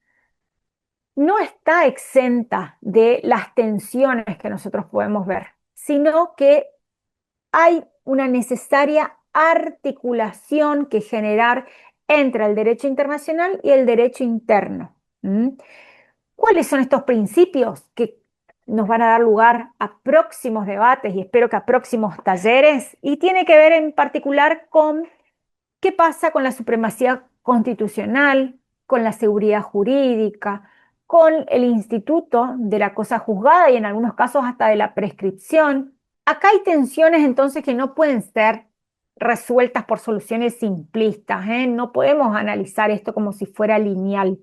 no está exenta de las tensiones que nosotros podemos ver, sino que hay una necesaria articulación que generar entre el derecho internacional y el derecho interno. ¿Cuáles son estos principios que nos van a dar lugar a próximos debates y espero que a próximos talleres? Y tiene que ver en particular con qué pasa con la supremacía constitucional, con la seguridad jurídica, con el instituto de la cosa juzgada y en algunos casos hasta de la prescripción. Acá hay tensiones entonces que no pueden ser resueltas por soluciones simplistas, No podemos analizar esto como si fuera lineal.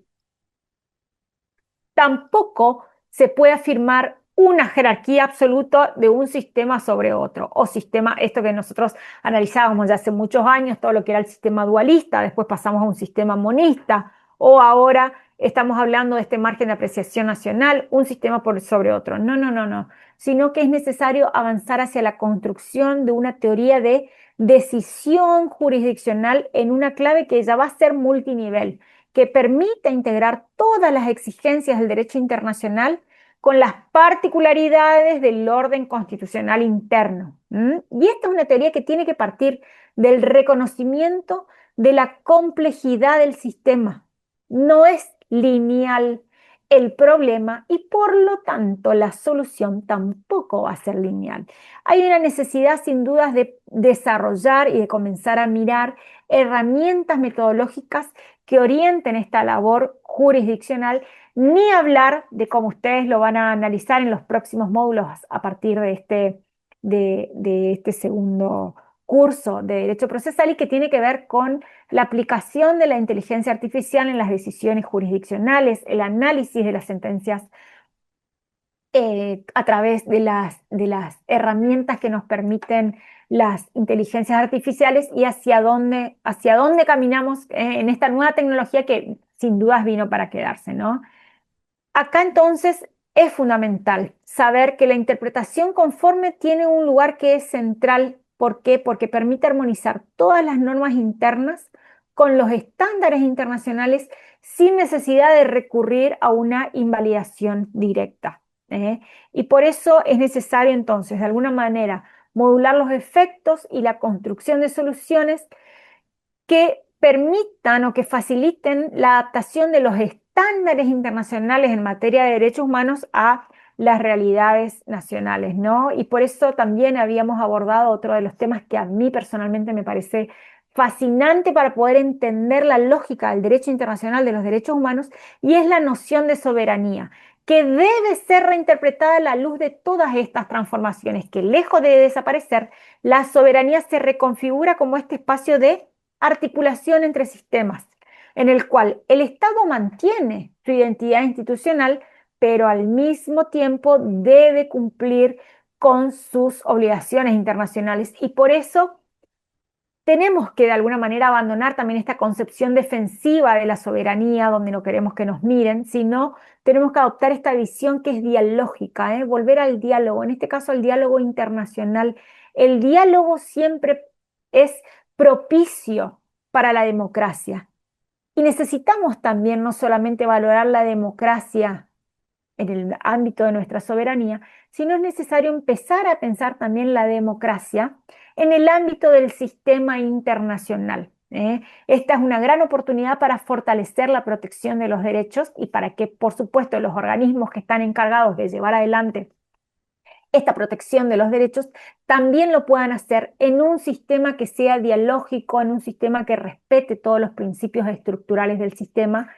Tampoco se puede afirmar una jerarquía absoluta de un sistema sobre otro, o sistema, esto que nosotros analizábamos ya hace muchos años, todo lo que era el sistema dualista, después pasamos a un sistema monista, o ahora estamos hablando de este margen de apreciación nacional, un sistema por sobre otro. No, no, no, no, sino que es necesario avanzar hacia la construcción de una teoría de decisión jurisdiccional en una clave que ya va a ser multinivel, que permita integrar todas las exigencias del derecho internacional con las particularidades del orden constitucional interno. Y esta es una teoría que tiene que partir del reconocimiento de la complejidad del sistema. No es lineal el problema y por lo tanto la solución tampoco va a ser lineal. Hay una necesidad sin dudas de desarrollar y de comenzar a mirar herramientas metodológicas que orienten esta labor jurisdiccional, ni hablar de cómo ustedes lo van a analizar en los próximos módulos a partir de este segundo curso de Derecho Procesal y que tiene que ver con la aplicación de la inteligencia artificial en las decisiones jurisdiccionales, el análisis de las sentencias a través de las herramientas que nos permiten las inteligencias artificiales y hacia dónde caminamos en esta nueva tecnología que sin dudas vino para quedarse, ¿no? Acá entonces es fundamental saber que la interpretación conforme tiene un lugar que es central. ¿Por qué? Porque permite armonizar todas las normas internas con los estándares internacionales sin necesidad de recurrir a una invalidación directa. Y por eso es necesario entonces, de alguna manera, modular los efectos y la construcción de soluciones que permitan o que faciliten la adaptación de los estándares internacionales en materia de derechos humanos a las realidades nacionales, ¿no? Y por eso también habíamos abordado otro de los temas que a mí personalmente me parece fascinante para poder entender la lógica del derecho internacional de los derechos humanos, y es la noción de soberanía, que debe ser reinterpretada a la luz de todas estas transformaciones, que lejos de desaparecer, la soberanía se reconfigura como este espacio de articulación entre sistemas, en el cual el Estado mantiene su identidad institucional, pero al mismo tiempo debe cumplir con sus obligaciones internacionales. Y por eso tenemos que de alguna manera abandonar también esta concepción defensiva de la soberanía, donde no queremos que nos miren, sino tenemos que adoptar esta visión que es dialógica, ¿eh? Volver al diálogo, en este caso al diálogo internacional. El diálogo siempre es propicio para la democracia. Y necesitamos también no solamente valorar la democracia en el ámbito de nuestra soberanía, sino es necesario empezar a pensar también la democracia en el ámbito del sistema internacional. Esta es una gran oportunidad para fortalecer la protección de los derechos y para que, por supuesto, los organismos que están encargados de llevar adelante esta protección de los derechos también lo puedan hacer en un sistema que sea dialógico, en un sistema que respete todos los principios estructurales del sistema,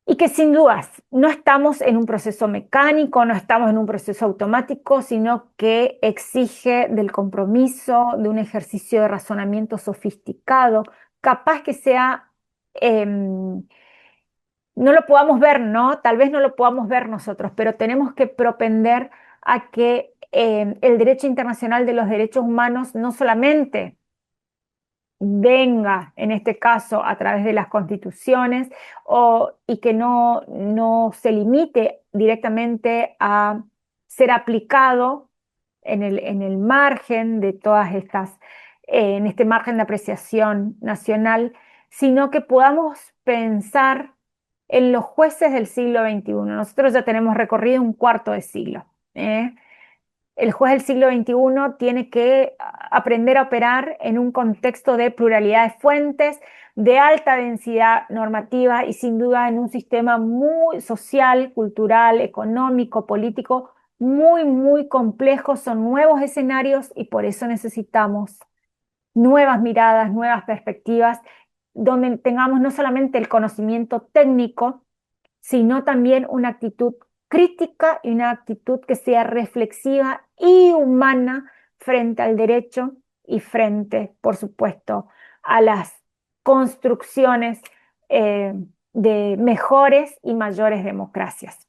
y que sin dudas no estamos en un proceso mecánico, no estamos en un proceso automático, sino que exige del compromiso, de un ejercicio de razonamiento sofisticado, capaz que sea, no lo podamos ver, ¿no? Tal vez no lo podamos ver nosotros, pero tenemos que propender a que el derecho internacional de los derechos humanos no solamente venga, en este caso, a través de las constituciones, y que no se limite directamente a ser aplicado en el margen de todas estas, en este margen de apreciación nacional, sino que podamos pensar en los jueces del siglo XXI. Nosotros ya tenemos recorrido un cuarto de siglo. ¿eh? El juez del siglo XXI tiene que aprender a operar en un contexto de pluralidad de fuentes, de alta densidad normativa y sin duda en un sistema muy social, cultural, económico, político, muy, muy complejo. Son nuevos escenarios y por eso necesitamos nuevas miradas, nuevas perspectivas, donde tengamos no solamente el conocimiento técnico, sino también una actitud crítica y una actitud que sea reflexiva y humana frente al derecho y frente, por supuesto, a las construcciones de mejores y mayores democracias.